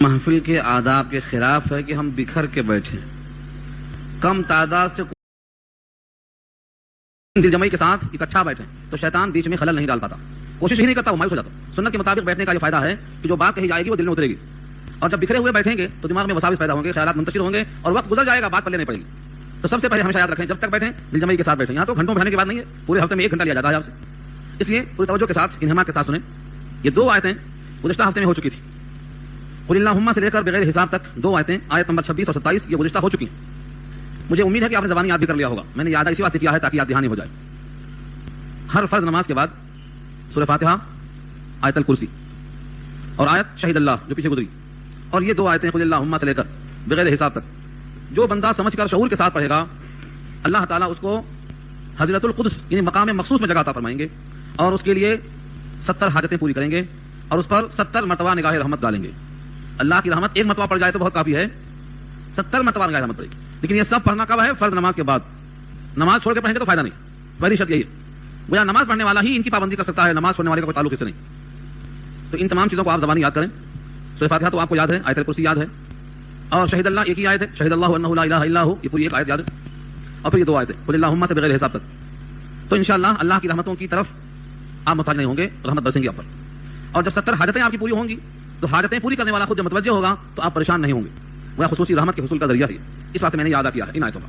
محفل کے آداب کے خلاف ہے کہ ہم بکھر کے بیٹھیں، کم تعداد سے دل جمعی کے ساتھ اکٹھا بیٹھیں تو شیطان بیچ میں خلل نہیں ڈال پاتا، کوشش ہی نہیں کرتا، وہ مایوس ہو جاتا۔ سنت کے مطابق بیٹھنے کا یہ فائدہ ہے کہ جو بات کہی جائے گی وہ دل میں اترے گی، اور جب بکھرے ہوئے بیٹھیں گے تو دماغ میں وساوس پیدا ہوں گے، خیالات منتشر ہوں گے اور وقت گزر جائے گا، بات پلے نہیں پڑے گی۔ تو سب سے پہلے ہمیشہ یاد رکھیں، جب تک بیٹھیں دل جمعی کے ساتھ بیٹھیں۔ یہاں تو گھنٹوں بیٹھنے کی بات نہیں ہے، پورے ہفتے میں 1 گھنٹہ لیا جاتا ہے آپ سے، اس لیے پوری توجہ کے ساتھ انہماک کے ساتھ سنیں۔ یہ 2 آیتیں گزشتہ ہفتے میں ہو چکی تھی، قل اللہم سے لے کر بغیر حساب تک 2 آیتیں، آیت نمبر 26 اور 27 یہ گزشتہ ہو چکی ہیں۔ مجھے امید ہے کہ آپ نے زبانی یاد بھی کر لیا ہوگا، میں نے یاد اسی واسطے کیا ہے تاکہ یاد دہانی ہو جائے۔ ہر فرض نماز کے بعد سورہ فاتحہ، آیت الکرسی اور آیت شہید اللہ جو پیچھے گزری، اور یہ 2 آیتیں قل اللہم سے لے کر بغیر حساب تک جو بندہ سمجھ کر شعور کے ساتھ پڑھے گا، اللہ تعالیٰ اس کو حضرت القدس یعنی مقام مخصوص میں جگہ عطا فرمائیں گے، اور اس کے لیے 70 حاجتیں پوری کریں گے، اور اس پر 70 مرتبہ نگاہ رحمت ڈالیں گے۔ اللہ کی رحمت 1 مرتبہ پڑ جائے تو بہت کافی ہے، 70 مرتبہ نگاہ رحمت پڑے گی، لیکن یہ سب پڑھنا کب ہے؟ فرض نماز کے بعد۔ نماز چھوڑ کے پڑھیں گے تو فائدہ نہیں، پہلی شرط یہی ہے، گویا نماز پڑھنے والا ہی ان کی پابندی کر سکتا ہے، نماز چھوڑنے والے کا کوئی تعلق اس سے نہیں۔ تو ان تمام چیزوں کو آپ زبانی یاد کریں۔ سورہ فاتحہ تو آپ کو یاد ہے، آیت الکرسی یاد ہے، اور شہید اللہ ایک ہی آیت ہے، شہید اللہ انہ لا الہ الا ہو، یہ پوری ایک آیت یاد ہے، اور پھر یہ 2 آیتیں قل اللہم سے بغیر حساب تک۔ تو انشاءاللہ اللہ کی رحمتوں کی طرف آپ محتاج نہیں ہوں گے، رحمت برسیں گی آپ پر۔ اور جب 70 حاجتیں آپ کی پوری ہوں گی تو حاجتیں پوری کرنے والا خود جب متوجہ ہوگا تو آپ پریشان نہیں ہوں گے، وہ خصوصی رحمت کے حصول کا ذریعہ ہے، اس واسطے میں نے یاد کیا ہے ان آیتوں کا۔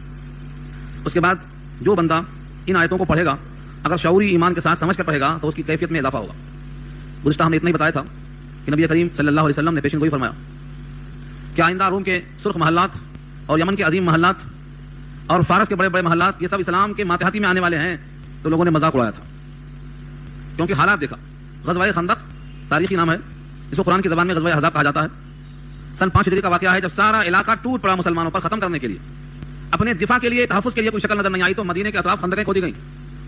اس کے بعد جو بندہ ان آیتوں کو پڑھے گا اگر شعوری ایمان کے ساتھ سمجھ کر پڑھے گا تو اس کی کیفیت میں اضافہ ہوگا۔ گزشتہ ہم نے اتنا ہی بتایا تھا کہ نبی کریم صلی اللہ علیہ وسلم نے پیشن گوئی فرمایا کہ آئندہ روم کے سرخ محلات اور یمن کے عظیم محلات اور فارس کے بڑے بڑے محلات یہ سب اسلام کے ماتحتی میں آنے والے ہیں۔ تو لوگوں نے مذاق اڑایا تھا کیونکہ حالات دیکھا۔ غزوہ خندق تاریخی نام ہے، اس کو قرآن کی زبان میں غزوہ احزاب کہا جاتا ہے۔ سن 5 ہجری کا واقعہ ہے، جب سارا علاقہ ٹوٹ پڑا مسلمانوں پر، ختم کرنے کے لیے، اپنے دفاع کے لیے، تحفظ کے لیے کوئی شکل نظر نہیں آئی تو مدینے کے اطراف خندقیں کھودی گئیں،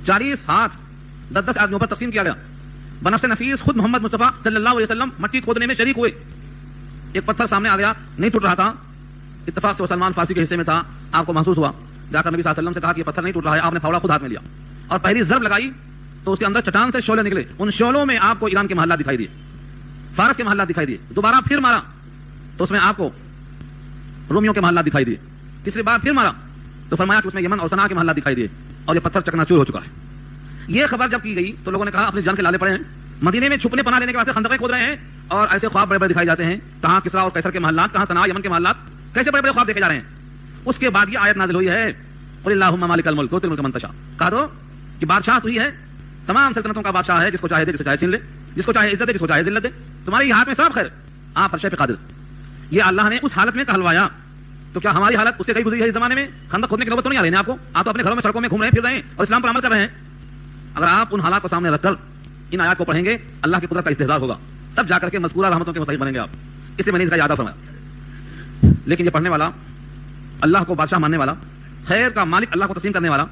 40 ہاتھ 10 آدمیوں پر تقسیم کیا گیا۔ بنفس نفیس خود محمد مصطفیٰ صلی اللہ علیہ وسلم مٹی کھودنے میں شریک ہوئے۔ ایک پتھر سامنے آ گیا، نہیں ٹوٹ رہا تھا، اتفاق سے وہ سلمان فارسی کے حصے میں تھا، آپ کو محسوس ہوا، جا کر نبی صلی اللہ علیہ وسلم سے کہا کہ یہ پتھر نہیں ٹوٹ رہا ہے، آپ نے پھاوڑا خود ہاتھ میں لیا اور پہلی ضرب لگائی تو اس کے اندر چٹان سے شعلے نکلے، ان شعلوں میں آپ کو ایران کے محلات دکھائی دیے، فارس کے محلات دکھائی دیے۔ دوبارہ پھر مارا تو اس میں آپ کو رومیوں کے محلات دکھائی دیے، تیسری بار پھر مارا تو فرمایا کہ اس میں یمن اور صنعاء کے محلات دکھائی دیے، اور یہ پتھر چکنا چور ہو چکا ہے۔ یہ خبر جب کی گئی تو لوگوں نے کہا اپنی جان کے لالے پڑے ہیں، مدینے میں چھپنے پناہ لینے کے واسطے خندقیں کھود رہے ہیں، اور ایسے خواب بڑے بڑے دکھائی جاتے ہیں، کہاں کسرا اور قیصر کے محلات، کہاں صنعاء یمن کے محلات، کیسے بڑے بڑے خواب دیکھے جا رہے ہیں۔ اس کے بعد یہ آیت نازل ہوئی ہے قل اللہم مالک الملک تؤتی الملک من تشاء، کہا دو کہ بادشاہ تو ہی ہے، تمام سلطنتوں کا بادشاہ ہے، جس کو چاہے دے، جس کو چاہے چھین لے، جس کو چاہے عزت دے، جس کو چاہے ذلت دے، تمہارے ہی ہاتھ میں سب خیر، آپ ہر شے پہ قادر۔ یہ اللہ نے اس حالت میں کہلوایا، تو کیا ہماری حالت اس سے کہیں گزری ہے؟ اس زمانے میں خندق کھودنے کی نوبت تو نہیں آ رہی ہے آپ کو، آپ تو اپنے گھروں میں سڑکوں میں گھوم رہے ہیں، پھر رہے ہیں اور اسلام پر عمل کر رہے ہیں۔ اگر آپ ان حالات کو سامنے رکھ کر ان آیات کو پڑھیں گے اللہ کی قدرت کا استحضار ہوگا، تب جا کر کے مذکورہ رحمتوں کے مستحق بنیں گے آپ۔ اس سے میں نے اس کا یاد فرمایا۔ لیکن یہ پڑھنے والا، اللہ کو بادشاہ ماننے والا، خیر کا مالک اللہ کو تسلیم کرنے والا،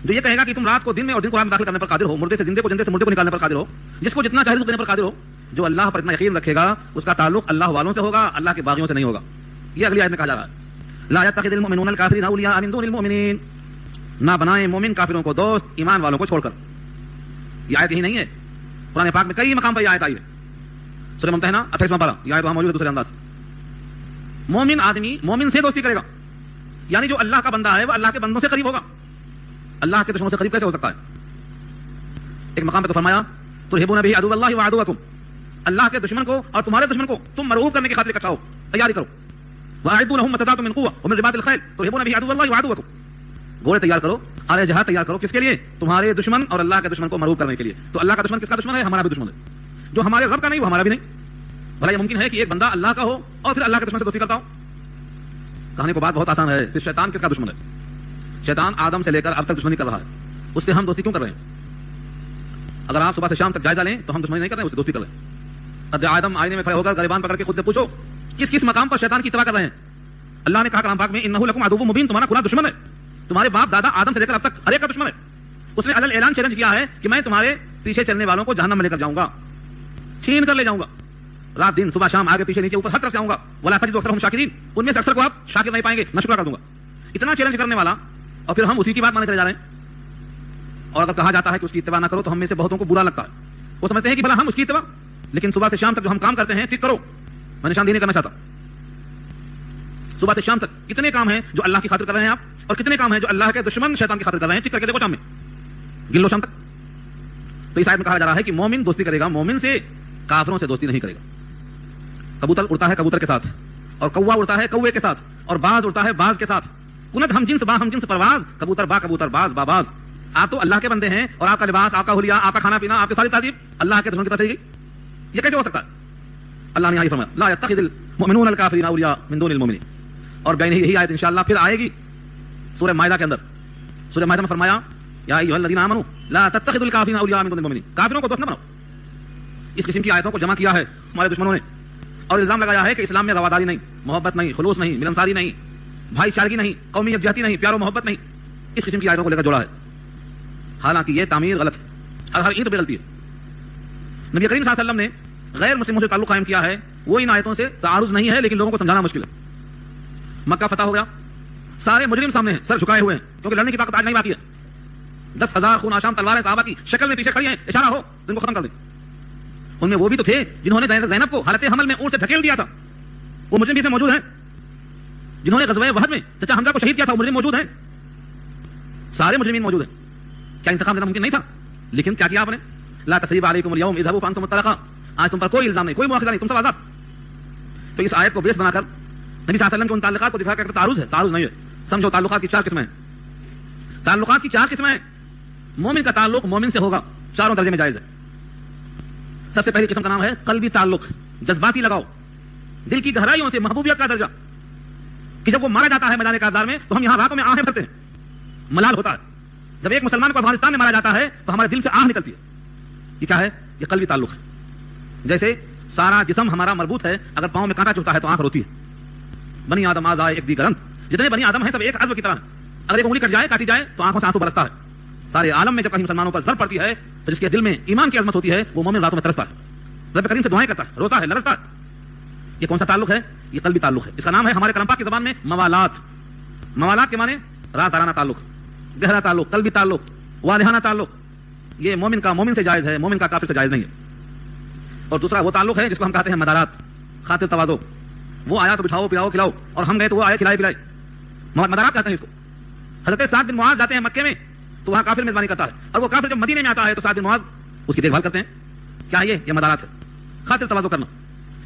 جو یہ کہے گا کہ تم رات کو دن میں اور دن کو رات میں داخل کرنے پر قادر ہو، مردے سے زندے کو، زندے سے مردے کو نکالنے پر قادر ہو، جس کو جتنا چاہے رزق دینے پر قادر ہو، جو اللہ پر اتنا یقین رکھے گا اس کا تعلق اللہ والوں سے ہوگا، اللہ کے باغیوں سے نہیں ہوگا۔ یہ اگلی آیت میں کہا جا رہا ہے لا يتخذ المؤمنون الكافرين اولياء من دون المؤمنين، نہ بنائیں مومن کافروں کو دوست ایمان والوں کو چھوڑ کر۔ یہ آیت ہی نہیں ہے، قرآن پاک میں کئی مقام پر یہ آیت آئی ہے۔ سورہ ممتحنہ 28واں پارہ، یہ آیت وہاں موجود ہے دوسرے انداز۔ مومن آدمی مومن سے دوستی کرے گا، یعنی جو اللہ کا بندہ ہے وہ اللہ کے بندوں سے قریب ہوگا، اللہ کے دشمنوں سے قریب کیسے ہو سکتا ہے؟ ایک مقام پہ تو فرمایا ترہبون به عدو اللہ وعدوکم، اللہ کے دشمن کو اور تمہارے دشمن کو تم مرعوب کرنے کی خاطر اکٹھا ہو، تیاری کرو۔ وَأَعِدُّوا لَهُم مَّا اسْتَطَعْتُم مِّن قُوَّةٍ وَمِن رِّبَاطِ الْخَيْلِ تُرْهِبُونَ بِهِ عَدُوَّ اللَّهِ وَعَدُوَّكُمْ، گھوڑے تیار کرو، آلے جہاد تیار کرو، کس کے لیے؟ تمہارے دشمن اور اللہ کے دشمن کو مرعوب کرنے کے لیے۔ تو اللہ کا دشمن کس کا دشمن ہے؟ ہمارا بھی دشمن ہے، جو ہمارے رب کا نہیں وہ ہمارا بھی نہیں۔ بھلا یہ ممکن ہے کہ ایک بندہ اللہ کا ہو اور پھر اللہ کے دشمن سے دوستی کرتا ہو؟ کہنے کو بات بہت آسان ہے۔ پھر شیطان کس کا دشمن ہے؟ شیطان آدم سے لے کر اب تک دشمنی کر رہا ہے، اس سے ہم دوستی کیوں کر رہے ہیں؟ اگر آپ صبح سے شام تک جائزہ لیں تو ہم دشمنی نہیں کر رہے ہیں، اس سے دوستی کر رہے ہیں۔ قد آدم آئینے میں کھڑے ہو کر گریبان پکڑ کے خود سے پوچھو کس کس مقام پر شیطان کی اتباع کر رہے ہیں؟ اللہ نے کہا کلام پاک میں انہ لکم عدو مبین، تمہارا کھلا دشمن ہے، تمہارے باپ دادا آدم سے لے کر اب تک ہر ایک کا دشمن ہے۔ اس نے علل اعلان چیلنج کیا ہے کہ میں تمہارے پیچھے چلنے والوں کو جہنم میں لے کر جاؤں گا، چھین کر لے جاؤں گا، رات دن صبح شام آگے پیچھے نیچے اوپر ہر طرف سے آؤں گا، ولا تجد اکثرهم شاکرین، ان میں سے اکثر کو آپ شاکر نہیں پائیں گے، نہ شکر کر دوں گا۔ اتنا چیلنج کرنے والا اور پھر ہم اسی کی بات ماننے چلے جا رہے ہیں۔ اور اگر کہا جاتا ہے کہ اس کی اتباع نہ کرو تو ہم میں سے بہتوں کو برا لگتا ہے، وہ سمجھتے ہیں کہ بھلا ہم اس کی اتباع، لیکن صبح سے شام تک جو ہم کام کرتے ہیں ٹھیک کرو، میں نشاندہی نہیں کرنا چاہتا. صبح سے شام تک کتنے کام ہیں جو اللہ کی خاطر کر رہے ہیں آپ, اور کتنے کام ہیں جو اللہ کے دشمن شیطان کی خاطر کر رہے ہیں. ٹک کر کے دیکھو شام میں, گن لو شام تک. تو اس آیت میں کہا جا رہا ہے کہ مومن دوستی کرے گا مومن سے, کافروں سے دوستی نہیں کرے گا. کبوتر اڑتا ہے کبوتر کے ساتھ, اور کوا اڑتا ہے کوے کے ساتھ, اور باز اڑتا ہے باز کے ساتھ. کنت ہم جنس با ہم جنس پرواز, کبوتر با کبوتر باز با باز. آپ تو اللہ کے بندے ہیں, اور آپ کا لباس, آپ کا حلیہ, آپ کا کھانا پینا, آپ کی ساری تہذیب اللہ کے دشمن کی طرف چلی گئی. یہ کیسے ہو سکتا ہے؟ اللہ نے یہی فرمایا لا يتخذ المؤمنون الكافرين اولیاء من دون المؤمنین. اور بین یہی آیت انشاءاللہ پھر آئے گی سورہ مائدہ کے اندر. سورہ مائدہ میں فرمایا یا ایھا الذین آمنوا لا تتخذوا الکافرین اولیاء من دون المؤمنین. کافروں کو دوست نہ بناؤ. اس قسم کی آیتوں کو جمع کیا ہے ہمارے دشمنوں نے, اور الزام لگایا ہے کہ اسلام میں رواداری نہیں, محبت نہیں, خلوص نہیں, ملنساری نہیں, بھائی چارگی نہیں, قومی یکجہتی نہیں, پیار و محبت نہیں. اس قسم کی آیتوں کو لے کر جوڑا ہے. حالانکہ یہ تعمیر غلط ہے, ہر عید پہ غلطی ہے. نبی کریم صلی اللہ علیہ وسلم نے غیر مسلموں سے تعلق قائم کیا ہے, وہ ان آیتوں سے تعارض نہیں ہے, لیکن لوگوں کو سمجھانا مشکل ہے. مکہ فتح ہو گیا, سارے مجرم سامنے ہیں, سر جھکائے ہوئے ہیں, کیونکہ لڑنے کی طاقت آج نہیں باقی ہے. 10,000 خون آشام تلواریں صحابہ کی شکل میں پیچھے کھڑی ہیں, اشارہ ہو ان کو ختم کر دیں. ان میں وہ بھی تو تھے جنہوں نے زینب کو حالت حمل میں اونٹ سے دھکیل دیا تھا, وہ مجرم بھی سے موجود ہیں. جنہوں نے غزوہ وحد میں چچا حمزہ کو شہید کیا تھا, وہ مجرم موجود ہیں. سارے مجرمین موجود ہیں. کیا انتقام لینا ممکن نہیں تھا؟ لیکن کیا کیا آپ نے؟ لا تثریب علیکم اليوم اذهبوا فانتم الطلقاء. آج تم پر کوئی الزام نہیں, کوئی مواخذہ نہیں, تم سب آزاد. تو اس آیت کو بیس بنا کر نبی صلی اللہ علیہ وسلم کے ان تعلقات کو دکھا کر تعارض ہے, تعارض نہیں ہے. سمجھو تعلقات کی 4 قسمیں ہیں. تعلقات کی 4 قسمیں ہیں. مومن کا تعلق مومن سے ہوگا, چاروں درجے میں جائز ہے. سب سے پہلی قسم کا نام ہے قلبی تعلق, جذباتی لگاؤ, دل کی گہرائیوں سے محبوبیت کا درجہ, کہ جب وہ مارا جاتا ہے میدان کارزار میں تو ہم یہاں راتوں میں آہیں بھرتے ہیں, ملال ہوتا ہے. جب ایک مسلمان کو افغانستان میں مارا جاتا ہے تو ہمارے دل سے آہ نکلتی ہے. یہ کیا ہے؟ یہ قلبی تعلق ہے. جیسے سارا جسم ہمارا مربوط ہے, اگر پاؤں میں کانٹا چبھتا ہے تو آنکھ روتی ہے. بنی آدم آز آئے ایک دیگرن, جتنے بنی آدم ہیں سب ایک عضو کی طرح ہیں. اگر ایک انگلی کٹ جائے, کاٹی جائے تو آنکھوں سے آنسو برستا ہے. سارے عالم میں جب کہیں مسلمانوں پر ضرب پڑتی ہے تو جس کے دل میں ایمان کی عظمت ہوتی ہے وہ مومن راتوں میں ترستا ہے, رب کریم سے دعائیں کرتا ہے, روتا ہے, لرزتا ہے. یہ کون سا تعلق ہے؟ یہ قلبی تعلق ہے. اس کا نام ہے ہمارے کلام پاک کی زبان میں موالات. موالات کے معنی رازدارانہ تعلق, گہرا تعلق, قلبی تعلق, والہانہ تعلق. یہ مومن کا مومن سے جائز ہے, مومن کا کافر سے جائز نہیں ہے. اور دوسرا وہ تعلق ہے جس کو ہم کہتے ہیں مدارات, خاطر تواضع. وہ آیا تو بٹھاؤ پلاؤ کھلاؤ, اور ہم گئے تو وہ آئے کھلائے پلائے. مدارات کہتے ہیں اس کو. حضرت سعد بن معاذ جاتے ہیں مکے میں تو وہاں کافر میزبانی کرتا ہے, اور وہ کافر جب مدینے میں آتا ہے تو سعد بن معاذ اس کی دیکھ بھال کرتے ہیں. کیا یہ مدارات ہے, خاطر تواضع کرنا.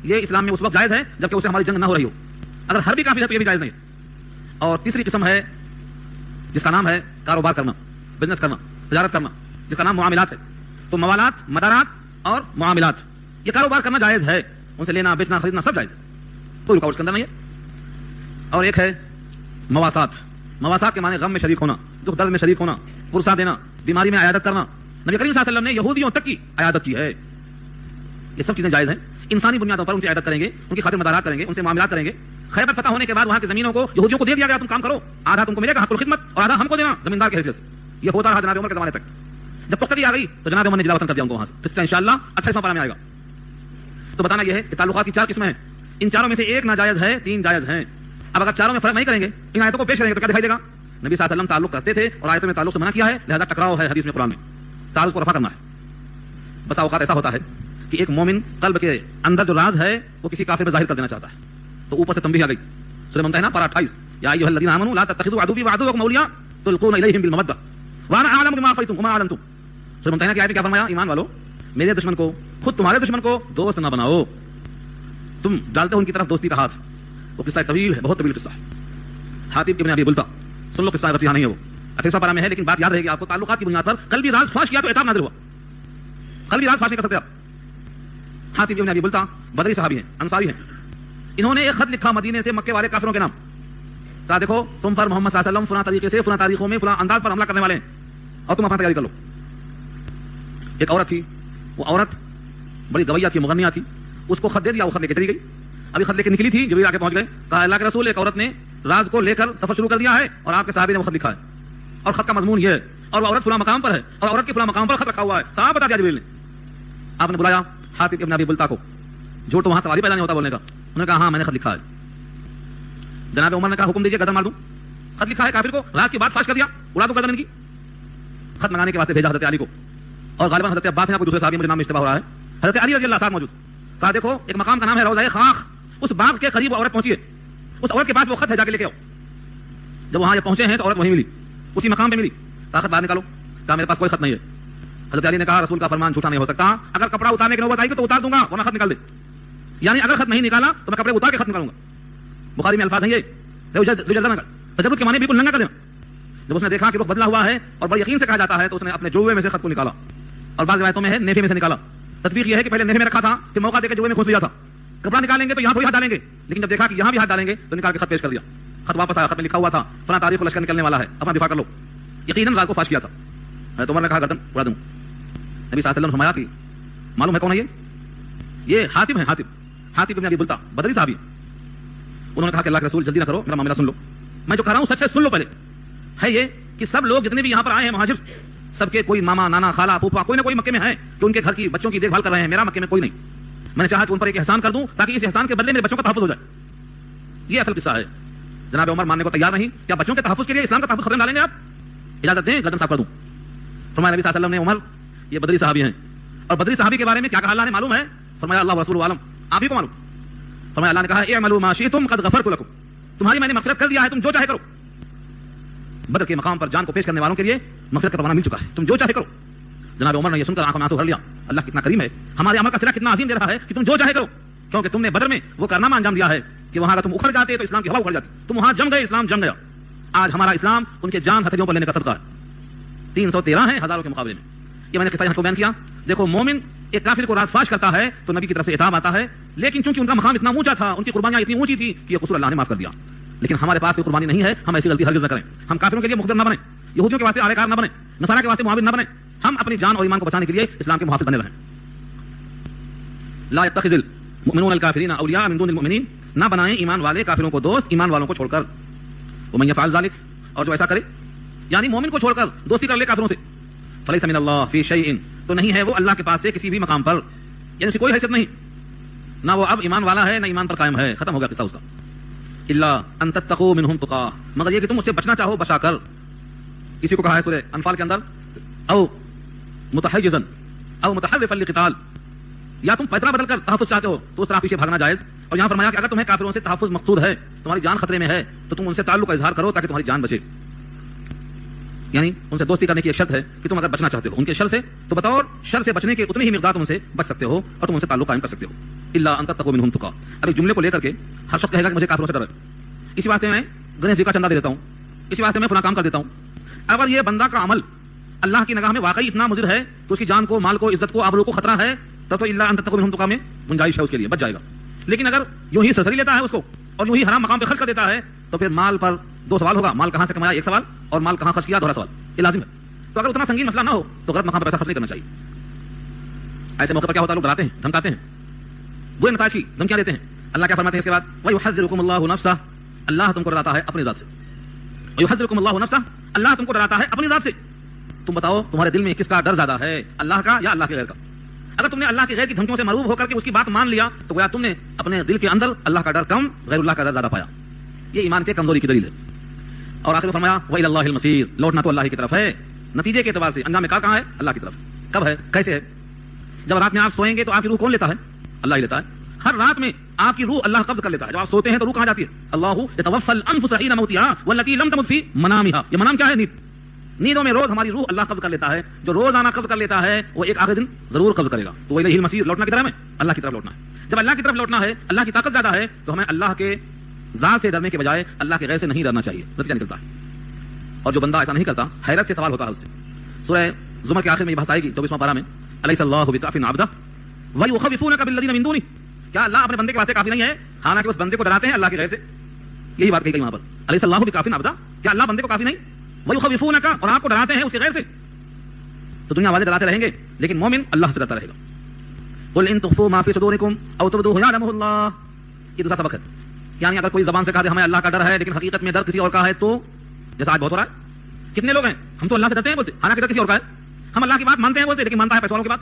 یہ اسلام میں اس وقت جائز ہے جبکہ اسے ہماری جنگ نہ ہو رہی ہو. اگر ہر بھی کافر ہے تو یہ بھی جائز نہیں ہے. اور تیسری قسم ہے جس کا نام ہے کاروبار کرنا, بزنس کرنا, تجارت کرنا, جس کا نام معاملات ہے. تو موالات, مدارات اور معاملات, یہ کاروبار کرنا جائز ہے. ان سے لینا بیچنا خریدنا سب جائز ہے, کوئی رکاوٹ کے اندر نہیں ہے. اور ایک ہے مواسات. مواسات کے معنی غم میں شریک ہونا, دکھ درد میں شریک ہونا, پرسا دینا, بیماری میں عیادت کرنا. نبی کریم صلی اللہ علیہ وسلم نے یہودیوں تک کی عیادت کی ہے. یہ سب چیزیں جائز ہیں. انسانی بنیادوں پر ان کی عیادت کریں گے, ان کی خاطر مدارات کریں گے, ان سے معاملات کریں گے. خیبر فتح ہونے کے بعد وہاں کی زمینوں کو یہودیوں کو دے دیا گیا, تم کام کرو, آدھا تم کو ملے گا حق الخدمت اور آدھا ہم کو دینا زمیندار کی حیثیت سے. یہ ہوتا رہا جناب عمر کے زمانے تک. جب پختگی آ گئی تو جناب عمر نے جلا وطن کر دیا ان کو وہاں سے. اس سے انشاءاللہ 28واں پارہ میں آئے گا. تو بتانا یہ ہے کہ تعلقات کی 4 قسمیں ہیں. ان چاروں میں سے ایک ناجائز ہے, 3 جائز ہیں. اب اگر چاروں میں فرق نہیں کریں گے, ان آیتوں کو پیش کریں گے تو کیا دکھائی دے گا؟ نبی صلی اللہ علیہ وسلم تعلق کرتے تھے اور آیتوں میں تعلق سے منع کیا ہے, لہذا ٹکراؤ ہے حدیث میں, قرآن میں تعلق کو رفع کرنا ہے. بس اوقات ایسا ہوتا ہے کہ ایک مومن قلب کے اندر جو راز ہے وہ کسی کافر میں ظاہر کر دینا چاہتا ہے, تو اوپر سے تنبیہ آ گئی. سورہ ممتحنہ پارہ 28 یا ایھا الذین آمنوا لا تتخذوا عدوی وعدوکم اولیاء تلقون الیہم بالمودۃ وانا اعلم بما اخفیتم وما اعلنتم. سورہ ممتحنہ کی آیت میں کیا فرمایا؟ ایمان والو, میرے دشمن کو, خود تمہارے دشمن کو دوست نہ بناؤ, تم ڈالتے ہو ان کی طرف دوستی کا ہاتھ. وہ قصہ طویل ہے, بہت طویل قصہ ہے. حاتب ابن ابی بلتا, سن لو قصہ, اگر نہیں ہے وہ 28واں پارہ میں ہے, لیکن بات یاد رہے گی آپ کو. تعلقات کی بنیاد پر قلبی راز فاش کیا تو عتاب نازل ہوا. قلبی راز فاش نہیں کر سکتے آپ. حاتب ابن ابی بلتا بدری صحابی ہیں, انصاری ہیں. انہوں نے ایک خط لکھا مدینے سے مکے والے کافروں کے نام. کہا دیکھو تم پر محمد صلی اللہ علیہ وسلم فلاں طریقے سے فلاں تاریخوں میں فلاں انداز پر حملہ کرنے والے ہیں, اور تم اپنا تیاری کر لو. ایک عورت تھی, وہ عورت بڑی گویہ تھی, مغنیہ تھی. اس کو خط دے دیا, وہ خط لے کے چلی گئی. ابھی خط لے کے نکلی تھی, جبریل آ کے پہنچ گئے. کہا اللہ کے رسول, ایک عورت نے راز کو لے کر سفر شروع کر دیا ہے اور آپ کے صحابی نے وہ خط لکھا ہے, اور خط کا مضمون یہ ہے, اور وہ عورت فلاں مقام پر ہے, اور عورت کے فلاں مقام پر خط رکھا ہوا ہے. صاحب بتا دیا جبریل نے. آپ نے بلایا حاتب ابن ابی بلتا کو, جھوٹ تو وہاں سوال ہی پیدا نہیں ہوتا بولنے کا. انہوں نے کہا ہاں میں نے خط لکھا ہے. جناب عمر نے کہا حکم دیجیے گردن مار دوں. خط لکھا ہے, کافر کو راز کی بات فاش کر دیا, اڑا دو گردن ان کی. خط منگانے کے واسطے بھیجا حضرت علی کو, اور غالباً حضرت عباس نے کوئی دوسرے صحابی, مجھے نام میں اشتباہ ہو رہا ہے, حضرت علی رضی اللہ ساتھ موجود. کہا دیکھو ایک مقام کا نام ہے روضہ خاخ, اس باغ کے قریب عورت پہنچی ہے، اس عورت کے پاس وہ خط ہے، جا کے لے کے آؤ۔ جب وہاں یہ پہنچے ہیں تو عورت وہیں ملی، اسی مقام پہ ملی۔ طاقت باہر نکالو، کہا میرے پاس کوئی خط نہیں ہے۔ حضرت علی نے کہا رسول کا فرمان جھوٹا نہیں ہو سکتا، اگر کپڑا اتارنے کی نوبت آئی تو اتار دوں گا ورنہ خط نکال دے، یعنی اگر خط نہیں نکالا تو میں کپڑے اتار کے خط نکالوں گا۔ بخاری میں الفاظ ہیں یہ تجربت کے معنی بالکل ننگا کر دینا۔ جب اس نے دیکھا کہ رخ بدلا ہوا ہے اور بڑے یقین سے کہا جاتا ہے تو اس نے اپنے جوے میں سے خط کو نکالا، اور بعض روایتوں میں ہے نیفے میں سے نکالا۔ تطبیق یہ ہے کہ پہلے نیفے میں رکھا تھا، پھر موقع دے کے جوے میں گھس لیا تھا۔ کپڑا نکالیں گے تو یہاں تھوڑی ہاتھ ڈالیں گے، لیکن جب دیکھا کہ یہاں بھی ہاتھ ڈالیں گے تو نکال کے خط پیش کر دیا۔ خط واپس آیا، خط میں لکھا ہوا تھا فلاں تاریخ کو لشکر نکلنے والا ہے، اپنا دفاع کر لو۔ یقیناً رات کو فاش کیا تھا۔ حضرت عمر نے کہا گردن اڑا دوں۔ نبی صلی اللہ علیہ وسلم نے فرمایا کہ معلوم ہے کون ہے یہ حاتم ہے، حاتم ابن ابی بلتع بدری صحابی۔ انہوں نے کہا کہ اللہ کے رسول جلدی نہ کرو، میرا معاملہ سن لو، میں جو کہہ رہا ہوں سچ ہے، سن لو۔ پہلے ہے یہ کہ سب لوگ جتنے بھی یہاں پر آئے ہیں مہاجر، سب کے کوئی ماما نانا خالہ پھوپھا کوئی نہ کوئی مکے میں ہے کہ ان کے گھر کی بچوں کی دیکھ بھال کر رہے ہیں، میرا مکے میں کوئی نہیں۔ میں نے چاہا کہ ان پر ایک احسان کر دوں تاکہ اس احسان کے بدلے میرے بچوں کا تحفظ ہو جائے۔ یہ اصل قصہ ہے۔ جناب عمر ماننے کو تیار نہیں، کیا بچوں کے تحفظ کے لیے اسلام کا تحفظ خطرے میں ڈالیں گے آپ؟ اجازت دیں گردن صاف کر دوں۔ فرمایا نبی صلی اللہ علیہ وسلم نے عمر یہ بدری صحابی ہیں، اور بدری صحابی کے بارے میں کیا کہا اللہ نے معلوم ہے؟ فرمایا اللہ ورسولہ عالم، آپ ہی کو معلوم۔ فرمایا اللہ نے کہا اعملوا ما شئتم قد غفرت لكم، تمہاری میں نے مغفرت کر دیا ہے، تم جو چاہے کرو۔ بدر کے مقام پر جان کو پیش کرنے والوں کے لیے مغفرت کا روانہ مل چکا ہے، تم جو چاہے کرو۔ جناب عمر نے یہ سن کر آنکھوں میں آنسو بھر لیا، اللہ کتنا کریم ہے، ہمارے عمل کا صلہ کتنا عظیم دے رہا ہے کہ تم جو چاہے کرو، کیونکہ تم نے بدر میں وہ کارنامہ انجام دیا ہے کہ وہاں اگر تم اکھڑ جاتے تو اسلام کی ہوا اکھڑ جاتی، تم وہاں جم گئے، اسلام جم گیا۔ آج ہمارا اسلام ان کے جان ہتھیلیوں پر لینے کا صدقہ ہے۔ 313 ہیں ہزاروں کے مقابلے میں۔ یہ میں نے قصہ یہاں کو بیان کیا۔ دیکھو مومن ایک کافر کو راز فاش کرتا ہے تو نبی کی طرف سے عتاب آتا ہے، لیکن چونکہ ان کا مقام اتنا اونچا تھا، ان کی قربانیاں اتنی اونچی تھی کہ یہ قصور اللہ نے معاف کر دیا۔ لیکن ہمارے پاس کوئی قربانی نہیں ہے، ہم ایسی غلطی ہرگز نہ کریں۔ ہم کافروں کے لیے مخبر نہ بنیں، یہودیوں کے واسطے آلے کار نہ بنیں، نصارہ کے واسطے معاون نہ بنیں۔ ہم اپنی جان اور ایمان کو بچانے کے لیے اسلام کے محافظ بنے رہیں۔ لا يتخذ المؤمنون الكافرين اولیاء من دون المؤمنین، نہ بنائیں ایمان والے کافروں کو دوست ایمان والوں کو چھوڑ کر۔ ومن يفعل ذلك، اور جو ایسا کرے یعنی مومن کو چھوڑ کر دوستی کر لے کافروں سے، فلیس من اللہ فی شیء، تو نہیں ہے وہ اللہ کے پاس سے کسی بھی مقام پر، یعنی اس کی کوئی حیثیت نہیں، نہ وہ اب ایمان والا ہے نہ ایمان پر قائم ہے، ختم ہو گیا قصہ اس کا۔ الا ان تتقوا منهم تقا، مگر یہ کہ تم اس سے بچنا چاہو بچا کر۔ اسی کو کہا ہے سورہ انفال کے اندر او متحیزا او متحرفا للقتال، یا تم پیترا بدل کر تحفظ چاہتے ہو تو اس طرح پیچھے بھاگنا جائز۔ اور یہاں فرمایا کہ اگر تمہیں کافروں سے تحفظ مقصود ہے، تمہاری جان خطرے میں ہے، تو تم ان سے تعلق کا اظہار کرو تاکہ تمہاری جان بچے۔ یعنی ان سے دوستی کرنے کی ایک شرط ہے کہ تم اگر بچنا چاہتے ہو ان کے شر سے، تو بطور شر سے بچنے کے اتنی ہی مقدار تم ان سے بچ سکتے ہو اور تم ان سے تعلق قائم کر سکتے ہو۔ الا ان تتقوا منهم تقا، اب اس جملے کو لے کر کے ہر شخص کہے گا کہ مجھے کافروں سے ڈر ہے، اسی واسطے میں گنیش جی کا چندہ دے دیتا ہوں، اسی واسطے میں فلاں کام کر دیتا ہوں۔ اگر یہ بندہ کا عمل اللہ کی نگاہ میں واقعی اتنا مضر ہے کہ اس کی جان کو، مال کو، عزت کو، آبرو کو خطرہ ہے، تب تو الا ان تتقوا منهم تقا میں گنجائش ہے اس کے لیے، بچ جائے گا۔ لیکن اگر یوں ہی سرسری لیتا ہے اس کو اور یوں ہی حرام مقام پہ خرچ کر دیتا ہے تو پھر مال پر دو سوال ہوگا، مال کہاں سے کمایا ایک سوال، اور مال کہاں خرچ کیا دوسرا سوال، یہ لازم ہے۔ تو اگر اتنا سنگین مسئلہ نہ ہو تو غلط مقام پر پیسہ خرچ نہیں کرنا چاہیے۔ ایسے موقع پر کیا ہوتا ہے، لوگ ڈراتے ہیں، دھمکاتے ہیں، برے نتائج کی دھمکیاں دیتے ہیں۔ اللہ کیا فرماتے ہیں اس کے بعد، وَيُحَذِّرُكُمُ اللَّهُ نَفْسَهُ، اللہ تم کو ڈراتا ہے اپنی ذات سے۔ وَيُحَذِّرُكُمُ اللَّهُ نَفْسَهُ، اللہ تم کو ڈراتا ہے اپنی ذات سے۔ تم بتاؤ تمہارے دل میں کس کا ڈر زیادہ ہے، اللہ کا یا اللہ کے غیر کا؟ اگر تم نے اللہ کے غیر کی دھمکیوں سے مرعوب ہو کر کے اس کی بات مان لیا تو گویا تم نے اپنے دل کے اندر اللہ کا ڈر کم، غیر اللہ کا ڈر زیادہ پایا۔ یہ ایمان کے کمزوری کی دلیل ہے۔ اور آخر میں فرمایا وَإِلَى اللَّهِ الْمَصِيرُ، لوٹنا تو اللہ کی طرف ہے، نتیجے کے اعتبار سے انجام کار کہاں ہے، اللہ کی طرف۔ کب ہے، کیسے ہے؟ جب رات میں آپ سوئیں گے تو آپ کی روح کون لیتا ہے؟ اللہ ہی لیتا ہے۔ ہر رات میں آپ کی روح اللہ قبض کر لیتا ہے۔ جب آپ سوتے ہیں تو روح کہاں جاتی ہے؟ اللہ يتوفى الانفس حين موتها والتي لم تمت في منامها۔ یہ منام کیا ہے؟ نیند۔ نیندوں میں روز ہماری روح اللہ قبض کر لیتا ہے، جو روزانہ قبض کر لیتا ہے وہ ایک آخر دن ضرور قبض کرے گا۔ تو وہی المصیر، لوٹنا کی طرف ہے، اللہ کی طرف لوٹنا ہے۔ جب اللہ کی طرف لوٹنا ہے، اللہ کی طاقت زیادہ ہے، تو ہمیں اللہ کے ذات سے ڈرنے کے بجائے اللہ کے غیر سے نہیں ڈرنا چاہیے، نتیجہ نکلتا ہے۔ اور جو بندہ ایسا نہیں کرتا، حیرت سے سوال ہوتا ہے اس سے۔ سورہ زمر کے آخر میں یہ بحث آئے گی 24واں پارہ میں، الیس اللہ بکاف عبدہ ویخوفونک بالذین من دونہ، کیا اللہ اپنے بندے کے واسطے کافی نہیں ہے؟ حالانکہ اس بندے کو ڈراتے ہیں اللہ کے غیر سے۔ یہی بات کہی گئی وہاں پر، الیس اللہ بکاف عبدہ، کیا اللہ بندے کو کافی نہیں؟ ویخوفونک، اور آپ کو ڈراتے ہیں اس کے غیر سے۔ تو دنیا والے ڈراتے رہیں گے لیکن مومن اللہ سے ڈرتا رہے گا۔ قل ان تخفوا ما فی صدورکم او تبدوه یعلمہ اللہ، یہ دوسرا سبق ہے۔ یعنی اگر کوئی زبان سے کہا دے ہمیں اللہ کا ڈر ہے لیکن حقیقت میں ڈر کسی اور کا ہے، تو جیسا آج بہت ہو رہا ہے، کتنے لوگ ہیں ہم تو اللہ سے ڈرتے ہیں بولتے، حالانکہ ڈر کسی اور کا ہے۔ ہم اللہ کی بات مانتے ہیں بولتے، لیکن مانتا ہے پیسے والوں کی بات،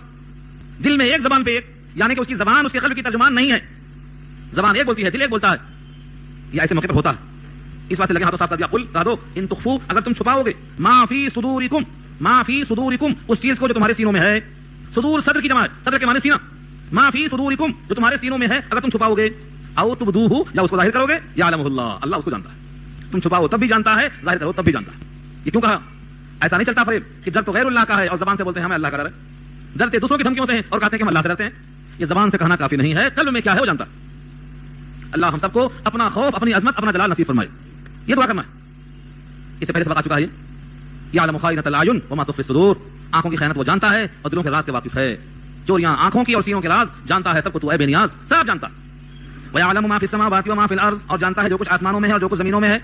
دل میں ایک، زبان پہ ایک، یعنی کہ اس کی زبان اس کے قلب کی ترجمان نہیں ہے، زبان ایک بولتی ہے دل ایک بولتا ہے۔ یہ ایسے موقع پر ہوتا ہے، اس واسطے لگے ہاتھوں صاف کر دیا، قل کہہ دو ان تخفوا، اگر تم چھپاؤ گے، ما فی صدورکم، ما فی صدورکم، اس چیز کو جو تمہارے سینوں میں ہے، صدور صدر کی جمع ہے، صدر کے معنی سینہ، ما فی صدورکم، جو تمہارے سینوں میں ہے، اگر تم چھپاؤ گے، او تبدوہ, یا اس کو ظاہر کرو گے, یعلمہ اللہ, اللہ اس کو جانتا ہے. تم چھپاؤ تب بھی جانتا ہے, ظاہر کرو تب بھی جانتا ہے. یہ کیوں کہا؟ ایسا نہیں چلتا فریب کہ ڈر تو غیر اللہ کا ہے اور زبان سے بولتے ہیں ہمیں اللہ کا ڈر ہے. ڈرتے دوسروں کی دھمکیوں سے ہیں اور کہتے ہیں کہ ہم اللہ سے ڈرتے ہیں. یہ زبان سے کہنا کافی نہیں ہے, قلب میں کیا ہے وہ جانتا ہے. اللہ ہم سب کو اپنا خوف, اپنی عظمت, اپنا جلال نصیب فرمائے. یہ دعا کرنا ہے. اس سے پہلے سبق آ چکا ہے. یعلم خائنۃ الاعین وما تخفی الصدور, آنکھوں کی خیانت وہ جانتا ہے اور دلوں کے راز سے واقف ہے. چوریاں آنکھوں کی اور سینوں کے راز جانتا ہے, سب کو تو اے بے نیاز سب جانتا ہے. ویعلم ما فی السماوات وما فی الارض, اور جانتا ہے جو کچھ آسمانوں میں ہے اور جو کچھ زمینوں میں ہے.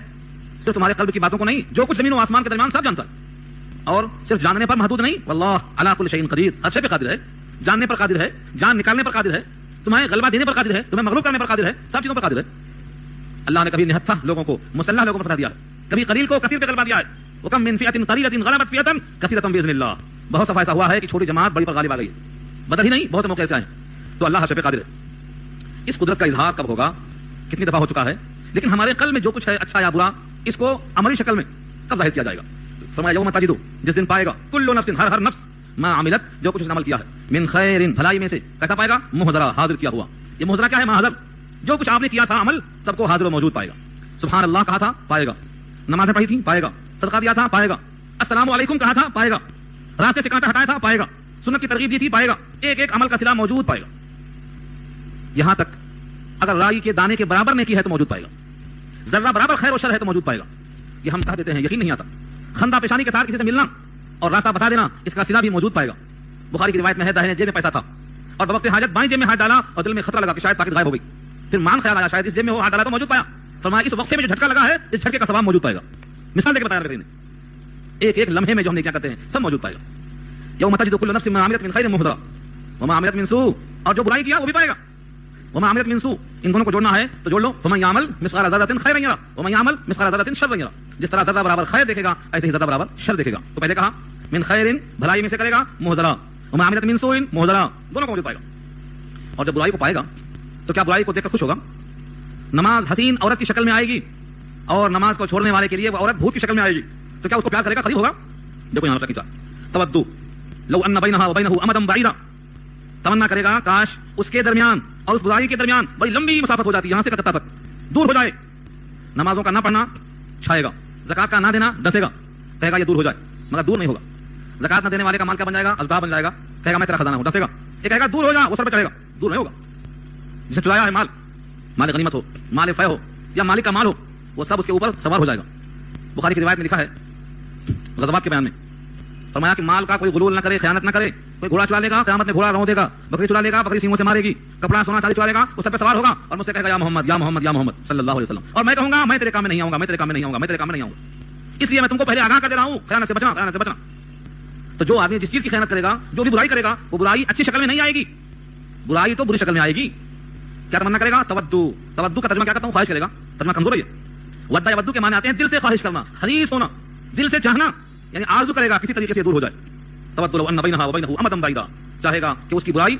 صرف تمہارے قلب کی باتوں کو نہیں, جو کچھ زمین و آسمان کے درمیان سب جانتا ہے. اور صرف جاننے پر محدود نہیں, واللہ علی کل شیء قدیر, ہر شے پہ قادر ہے. جاننے پر قادر ہے, جان نکالنے پر قادر ہے, تمہیں غلبہ دینے پر قادر ہے, تمہیں مغلوب کرنے پر قادر ہے, سب چیزوں پر قادر ہے. اللہ نے کبھی نہتھا لوگوں کو, مسلح لوگوں کو فتح دیا ہے, کبھی قلیل کو کثیر پہ غلبہ دیا ہے. وکم من فئۃ قلیلۃ غلبت فئۃ کثیرۃ باذن اللہ, بہت سفا ایسا ہوا ہے کہ چھوٹی جماعت بڑی پر غالب آ گئی. بدر ہی نہیں, بہت سے موقع ایسے آئے. تو اللہ ہر شے پہ قادر ہے. اس قدرت کا اظہار کب ہوگا, کتنی دفعہ ہو چکا ہے, لیکن ہمارے قلب میں جو کچھ ہے اچھا یا برا, اس کو عملی شکل میں کب ظاہر کیا جائے گا؟ فرمایا یوم تجد, جس دن پائے گا, کل نفس, ہر نفس, ما عملت, جو کچھ عمل کیا ہے, من خیر, بھلائی میں سے, کیسا پائے گا؟ محضرا, حاضر کیا ہوا. یہ محضرا کیا ہے؟ محضر, جو کچھ آپ نے کیا تھا عمل سب کو حاضر و موجود پائے گا. سبحان اللہ کہا تھا پائے گا, نمازیں پڑھی تھی پائے گا, صدقہ دیا تھا پائے گا, السلام علیکم کہا تھا پائے گا, راستے سے کانٹا ہٹایا تھا پائے گا, سنت کی ترغیب دی تھی پائے گا. ایک ایک عمل کا صلہ موجود پائے گا. یہاں تک اگر رائی کے دانے کے برابر نیکی ہے تو موجود پائے گا, ذرہ برابر خیر و شر ہے تو موجود پائے گا. یہ ہم کہہ دیتے ہیں, یقین نہیں آتا. خندہ پیشانی کے ساتھ کسی سے ملنا اور راستہ بتا دینا, اس کا صلہ بھی موجود پائے گا. بخاری کی روایت میں ہے, داہنے جیب میں پیسہ تھا اور بوقت حاجت بائیں جیب میں ہاتھ ڈالا اور دل میں خطرہ لگا کہ شاید پاکٹ غائب ہو گئی. پھر مان خیال آیا شاید اس جیب میں ہو, ہاتھ ڈالا تو موجود پایا. فرمایا اس وقت میں جو جھٹکا لگا ہے, اس جھٹکے کا ثواب موجود پائے گا. مثال دے کے بتایا کریں, ایک ایک لمحے میں جو ہم نے کیا کرتے ہیں سب موجود پائے گا. یوم تجد کل نفس ما عملت من خیر محضرا وما عملت من سوء, اور جو برائی کیا وہ بھی پائے گا. وما عملت من سوء, ان دونوں کو جوڑنا ہے تو جوڑ لو. فمن يعمل مثقال ذرة خيرا يره ومن يعمل مثقال ذرة شرا يره, جس طرح ذرہ برابر خیر دیکھے گا ایسے ہی ذرہ برابر شر دیکھے گا. تو پہلے کہا من خیر, بھلائی میں سے کرے گا, محضرا, وما عملت من سوء محضرا, دونوں کو موجود پائے گا. اور جب برائی کو پائے گا تو کیا برائی کو دیکھ کر خوش ہوگا؟ نماز حسین عورت کی شکل میں آئے گی اور نماز کو چھوڑنے والے کے لیے وہ عورت بھوت کی شکل میں آئے گی, تو کیا اس کو پیار کرے گا, قریب ہوگا؟ دیکھو یہاں تک تودو لو ان بینها وبینه امدا بعیدا, تمنا کرے گا کاش اس کے درمیان اور اس برائی کے درمیان بڑی لمبی مسافت ہو جاتی, یہاں سے کلکتہ تک دور ہو جائے. نمازوں کا نہ پڑھنا چھائے گا, زکات کا نہ دینا ڈسے گا, کہے گا یہ دور ہو جائے, مگر دور نہیں ہوگا. زکات نہ دینے والے کا مال کیا بن جائے گا؟ ازدا بن جائے گا, کہے گا میں تیرا خزانہ ہوں, ڈسے گا. یہ کہے گا دور ہو جا, وہ سر پہ چڑھے گا, دور نہیں ہوگا. جس نے چرایا ہے مال, مال غنیمت ہو, مال فے ہو یا مالک کا مال ہو, وہ سب اس کے اوپر سوار ہو جائے گا. بخاری کی روایت میں لکھا ہے غزوات کے بیان میں, فرمایا کہ مال کا کوئی غلول نہ کرے, خیانت نہ کرے. کوئی گھوڑا چلا لے گا, قیامت میں گھوڑا رون دے گا, بکری چلا لے گا, بکری سینگوں سے مارے گی, کپڑا سونا چاندی چلا لے گا, اس سب پہ سوار ہوگا اور مجھ سے کہے گا یا محمد یا محمد یا محمد صلی اللہ علیہ وسلم, اور میں کہوں گا میں تیرے کام میں نہیں آؤں گا, میں تیرے کام میں نہیں آؤں گا, میں تیرے کام میں نہیں آؤں گا. اس لیے میں تم کو پہلے آگاہ کر دے رہا ہوں, خیانت سے بچنا, خیانت سے بچنا. تو جو آدمی جس چیز کی خیانت کرے گا, جو بھی برائی کرے گا, وہ برائی اچھی شکل میں نہیں آئے گی, برائی تو بری شکل میں آئے گی. کیا تمنا کرے گا؟ تودو, تودو کا ترجمہ کیا کرتا ہوں, خواہش کرے گا. ترجمہ کمزور ہے. ودا یا ودو کے معنی آتے ہیں دل سے خواہش کرنا, حریص ہونا, دل سے چاہنا, یعنی آرزو کرے گا کسی طریقے سے دور ہو جائے. تودو لو ان بینها وبینه امدا بعیدا, چاہے گا کہ اس کی برائی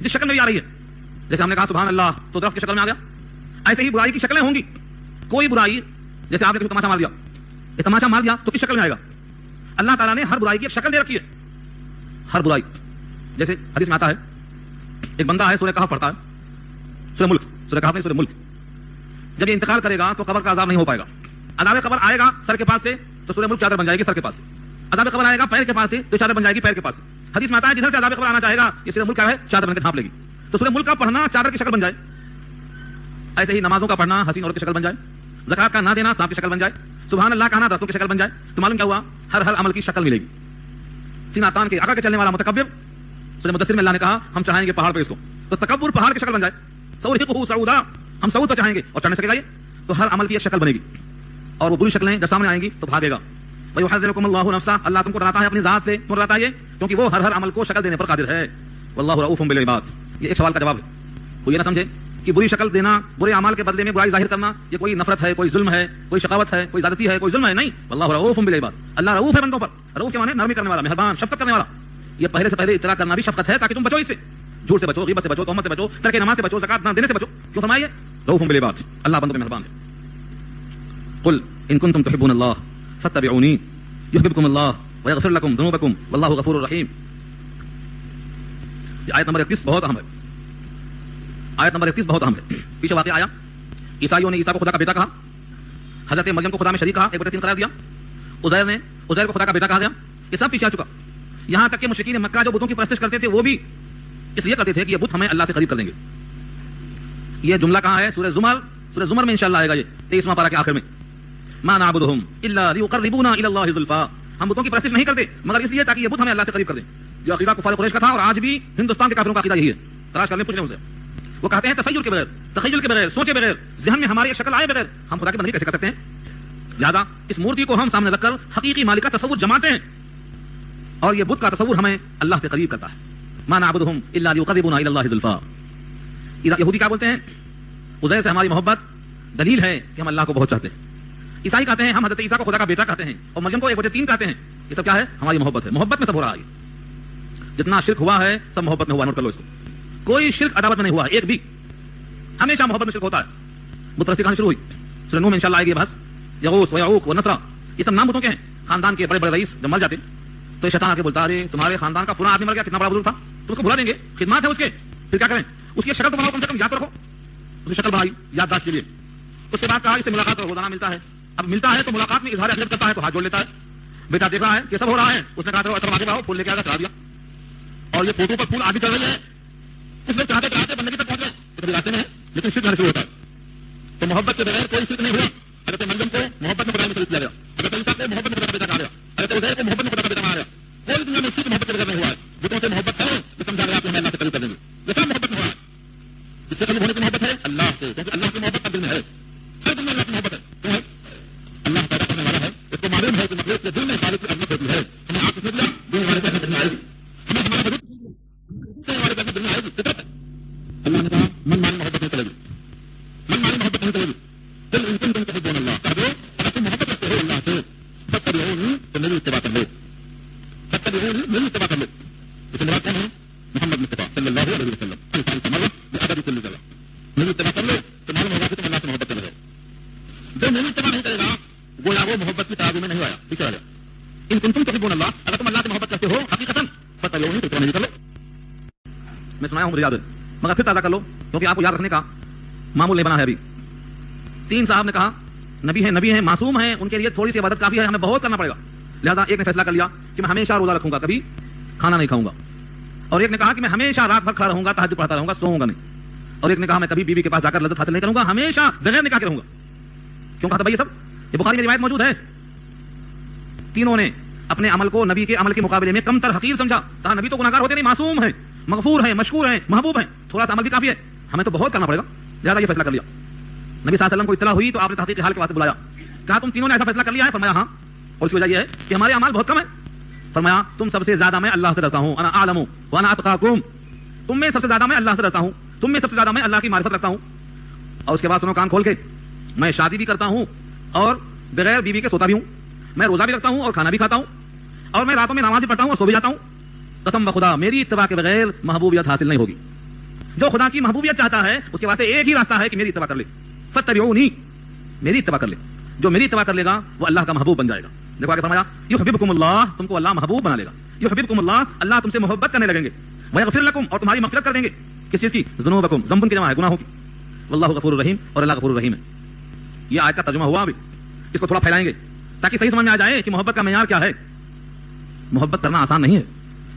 جس شکل میں بھی آ رہی ہے, جیسے ہم نے کہا سبحان اللہ تو درخت کی شکل میں آ گیا, ایسے ہی برائی کی شکلیں ہوں گی. کوئی برائی, جیسے آپ نے تماشا مار دیا, یہ تماشا مار دیا تو کس شکل میں آئے گا؟ اللہ تعالیٰ نے ہر برائی کی ایک شکل دے رکھی ہے. ہر برائی, جیسے حدیث میں آتا ہے ایک بندہ ہے سورہ کہف پڑھتا ہے, سورہ ملک, سورہ کہف نہیں سورہ ملک. جب یہ انتقال کرے گا تو قبر کا عذاب نہیں ہو پائے گا. عذاب قبر آئے گا سر کے پاس سے تو سورہ ملک چادر بن جائے گی سر کے پاس سے. عذاب قبر آئے گا پیر کے پاس سے تو چادر بن جائے گی پیر کے پاس سے. حدیث میں آتا ہے جدھر سے عذاب قبر آنا چاہے گا یہ سورہ ملک کا ہے, چادر بن کے ڈھانپ لے گی. تو سورہ ملک کا پڑھنا چادر کی شکل بن جائے, ایسے ہی نمازوں کا پڑھنا حسین عورت کی شکل بن جائے, زکات کا نہ دینا سانپ کی شکل بن جائے, سبحان اللہ کہنا درختوں کی شکل بن جائے. تو معلوم کیا ہوا, ہر عمل کی شکل ملے گی. سینہ تان کے آقا کے چلنے والا متکبر, سورہ مدثر میں اللہ نے کہا ہم چاہیں گے پہاڑ پہ اس کو, تو تکبر پہاڑ کی شکل بن جائے. سورہقہ صعودا, ہم صعود تو چاہیں گے اور چڑھنے سکے گا یہ, تو ہر عمل کی ایک شکل بنے گی. اور وہ بری شکلیں جب سامنے آئیں گی تو بھاگے گا. وَيُحَذِّرُكُمُ اللَّهُ نَفْسَهُ, اللہ تم کو ڈراتا ہے اپنی ذات سے. کیوں ڈراتا ہے یہ؟ کیونکہ وہ ہر عمل کو شکل دینے پر قادر ہے. واللہ رؤوف بالعباد. یہ ایک سوال کا جواب ہے. وہ یہ نہ سمجھے کہ بری شکل دینا, برے اعمال کے بدلے میں برائی ظاہر کرنا یہ کوئی نفرت ہے, کوئی ظلم ہے, کوئی شقاوت ہے, کوئی زیادتی ہے, کوئی ظلم ہے. نہیں, واللہ رؤوف بالعباد, اللہ رؤوف ہے بندوں پر. رؤوف کے معنی نرمی کرنے والا, مہربان, شفقت کرنے والا. یہ پہلے سے پہلے اطلاع کرنا بھی شفقت ہے تاکہ تم بچو اس سے, جھوٹ سے بچو, غیبت سے بچو, تہمت سے بچو, ترک نماز سے بچو, زکات نہ دینے سے بچو. کیوں فرمائیے رؤوف بالعباد, اللہ بندوں پہ مہربان ہے. قل ان کنتم تحبون اللہ فاتبعونی یحببکم اللہ ویغفر لکم ذنوبکم واللہ غفور رحیم. یہ آیت نمبر 31 بہت اہم ہے. آیت نمبر 31 بہت اہم ہے. پیچھے واقعہ آیا, عیسائیوں نے عیسیٰ کو خدا کا بیٹا کہا, حضرت مریم کو خدا میں شریک کہا, 1/3 قرار دیا, عزیر کو خدا کا بیٹا کہا گیا. یہ سب پیچھے آ چکا. یہاں تک کہ مشرکین مکہ جو بتوں کی پرستش کرتے تھے وہ بھی اس لیے کرتے تھے کہ یہ بت ہمیں اللہ سے قریب کر دیں گے. یہ جملہ کہاں ہے؟ سورہ زمر میں انشاءاللہ آئے گا. یہ 23واں پارہ کے آخر میں, ما نعبدہم الا لیقربونا الی اللہ زلفا, ہم بتوں کی پرستش نہیں کرتے مگر اس لیے تاکہ یہ بت ہمیں اللہ سے قریب کر دیں. جو عقیدہ کفار قریش کا تھا اور آج بھی ہندوستان کے کافروں کا عقیدہ یہی ہے. تلاش کر لیں, پوچھ لیں ان سے. وہ کہتے ہیں تخیل کے بغیر, سوچے بغیر, ذہن میں ہماری شکل آئے بغیر ہم خدا کی بندگی کیسے کر سکتے ہیں؟ لہذا اس مورتی کو ہم سامنے رکھ کر حقیقی مالک کا تصور جماتے ہیں اور یہ بت کا تصور ہمیں اللہ سے قریب کرتا ہے. ما نعبدہم الا لیقربونا الی اللہ زلفا. یہودی کیا بولتے ہیں؟ عزیر سے ہماری محبت دلیل ہے کہ ہم اللہ کو بہت چاہتے ہیں. عیسائی کہتے ہیں ہم حضرت عیسیٰ کو خدا کا بیٹا کہتے ہیں اور مریم کو 1/3 کہتے ہیں. یہ سب کیا ہے؟ ہماری محبت ہے. محبت میں سب ہو رہا ہے. جتنا شرک ہوا ہے سب محبت میں ہوا. نوٹ کر لو اس کو. کوئی شرک عداوت میں نہیں ہوا ایک بھی. ہمیشہ محبت میں شرک ہوتا ہے. بت پرستی کہاں شروع ہوئی؟ سورہ نوح میں انشاءاللہ آئے گی بحث. یغوث و یعوق و نصرہ, یہ سب نام بتوں کے ہیں. خاندان کے بڑے بڑے رئیس جب مر جاتے تو شیطان آ کے بولتا ہے تمہارے خاندان کا فلاں آدمی مر گیا, کتنا بڑا بزرگ تھا, تو اس کو بھلا دیں گے, خدمات ہے اس کے, پھر کیا کریں؟ اس کی شکل تو بناؤ, کم سے کم یاد تو رکھو. اس کی شکل بنائی یادداشت کے لیے. اس کے بعد کہا اس سے ملاقات کا روزانہ ملتا ہے. اب ملتا ہے تو ملاقات میں اظہار عقیدت کرتا ہے تو ہاتھ جوڑ لیتا ہے. بیٹا دیکھ رہا ہے کہ سب ہو رہا ہے, اس نے کہا تھا آگے بڑھاؤ, پھول لے کے آگے چڑھا دیا. اور یہ فوٹو پر پھول آگے چڑھ رہے ہیں. اس میں چاہتے چاہتے بندگی تک پہنچ گئے راستے میں, لیکن شرک شروع ہوتا ہے. تو محبت کے بغیر کوئی شرک نہیں ہوا. حضرت مریم کو محبت میں خدا میں قریب کیا گیا, حضرت عیسیٰ کو محبت میں خدا کا بیٹا کہا گیا, حضرت عزیر کو محبت میں خدا کا بیٹا کہا گیا. کوئی دنیا میں اس کی محبت کے بغیر نہیں ہوا ہے. بتوں سے محبت ہے یہ سمجھا گیا کہ ہمیں اللہ سے قریب کر دیں گے. یہ سب محبت میں ہوا ہے. اس سے قریب ہونے کی محبت ہے اللہ سے, کیونکہ اللہ کی محبت دل میں ہے. ہر دل میں اللہ کی محبت ہے. کیوں ہے؟ اللہ پیدا کرنے والا ہے, اس کو معلوم ہے کہ مخلوق کے دل میں خالق کی عظمت ہوتی ہے. ہمیں آپ اس نے دیا دل والے کے دل میں آئے گی, ہمیں ہمارے وجود والے کے دل میں آئے گی. اللہ نے کہا من مانی محبت نہیں چلے گی, من مانی محبت نہیں چلے گی. دل ان تم تحبون اللہ, کہہ دو اگر تم محبت رکھتے ہو اللہ سے فاتبعونی تو میری اتباع کر لو, فاتبعونی میری اتباع کر لو. اس کے بعد کون ہے؟ محمد مصطفیٰ صلی اللہ علیہ وسلم. میری اتباع کر لو تو معلوم ہوگا کہ تم اللہ سے محبت کر رہے ہو. جو میری اتباع نہیں کرے گا گویا وہ محبت کی تعریف میں نہیں آیا, پیچھے آ گیا. ان کنتم تحبون اللہ, اگر تم اللہ سے محبت کرتے ہو حقیقتاً فاتبعونی تو میری کر لو. میں سنایا ہوں, مجھے یاد ہے, مگر پھر تازہ کر لو کیونکہ آپ کو یاد رکھنے کا معمول نہیں بنا ہے. ابھی 3 صاحب نے کہا نبی ہیں معصوم ہیں, ان کے لیے تھوڑی سی عبادت کافی ہے, ہمیں بہت کرنا پڑے گا. لہذا ایک نے فیصلہ کر لیا کہ میں ہمیشہ روزہ رکھوں گا, کبھی کھانا نہیں کھاؤں گا. اور ایک نے کہا کہ میں ہمیشہ رات بھر کھڑا رہوں گا, تہجد پڑھتا رہوں گا, سوؤں گا نہیں. اور ایک نے کہا میں کبھی بیوی کے پاس جا کر لذت حاصل نہیں کروں گا, ہمیشہ بغیر نکاح کے رہوں گا. کیوں کہا تھا بھائی یہ سب؟ یہ بخاری میں روایت موجود ہے. تینوں نے اپنے عمل کو نبی کے عمل کے مقابلے میں کم تر حقیر سمجھا. کہا نبی تو گناہگار ہوتے نہیں, معصوم ہیں, مغفور ہیں, مشکور ہیں, محبوب ہیں, تھوڑا سا عمل بھی کافی ہے, ہمیں تو بہت کرنا پڑے گا. لہٰذا یہ فیصلہ کر لیا. نبی صلی اللہ علیہ وسلم کو اطلاع ہوئی تو آپ نے تحقیق حال کے واسطے بلایا. کہا تم تینوں نے ایسا فیصلہ کر لیا ہے؟ فرمایا ہاں, اور اس کی وجہ یہ ہے کہ ہمارے اعمال بہت کم ہیں. فرمایا تم سب سے زیادہ میں اللہ سے ڈرتا ہوں, انا اعلم وانا اتقاکم, تم میں سب سے زیادہ میں اللہ سے ڈرتا ہوں, تم میں سب سے زیادہ میں اللہ کی معرفت رکھتا ہوں. اور اس کے بعد سنو کان کھول کے, میں شادی بھی کرتا ہوں اور بغیر بیوی کے سوتا بھی ہوں, میں روزہ بھی رکھتا ہوں اور کھانا بھی کھاتا ہوں, اور میں راتوں میں نماز بھی پڑھتا ہوں اور سو بھی جاتا ہوں. قسم بخدا میری اتباع کے بغیر محبوبیت حاصل نہیں ہوگی. جو خدا کی محبوبیت چاہتا ہے اس کے واسطے ایک ہی راستہ ہے کہ میری اتباع کر لے. فاتبعونی, میری اتباع کر لے. جو میری اتباع کر لے گا وہ اللہ کا محبوب بن جائے گا. دیکھو آگے فرمایا یحببکم اللہ, تم کو اللہ محبوب بنا لے گا. یحببکم اللہ, اللہ تم سے محبت کرنے لگیں گے. ویغفر لکم, اور تمہاری مغفرت کر دیں گے. کس چیز کی؟ ذنوبکم, ذنب کی جمع ہے, گناہوں کی. واللہ غفور الرحیم, اور اللہ غفور الرحیم ہے. یہ آیت کا ترجمہ ہوا. ابھی اس کو تھوڑا پھیلائیں گے تاکہ صحیح سمجھ میں آ جائے کہ محبت کا معیار کیا ہے. محبت کرنا آسان نہیں ہے.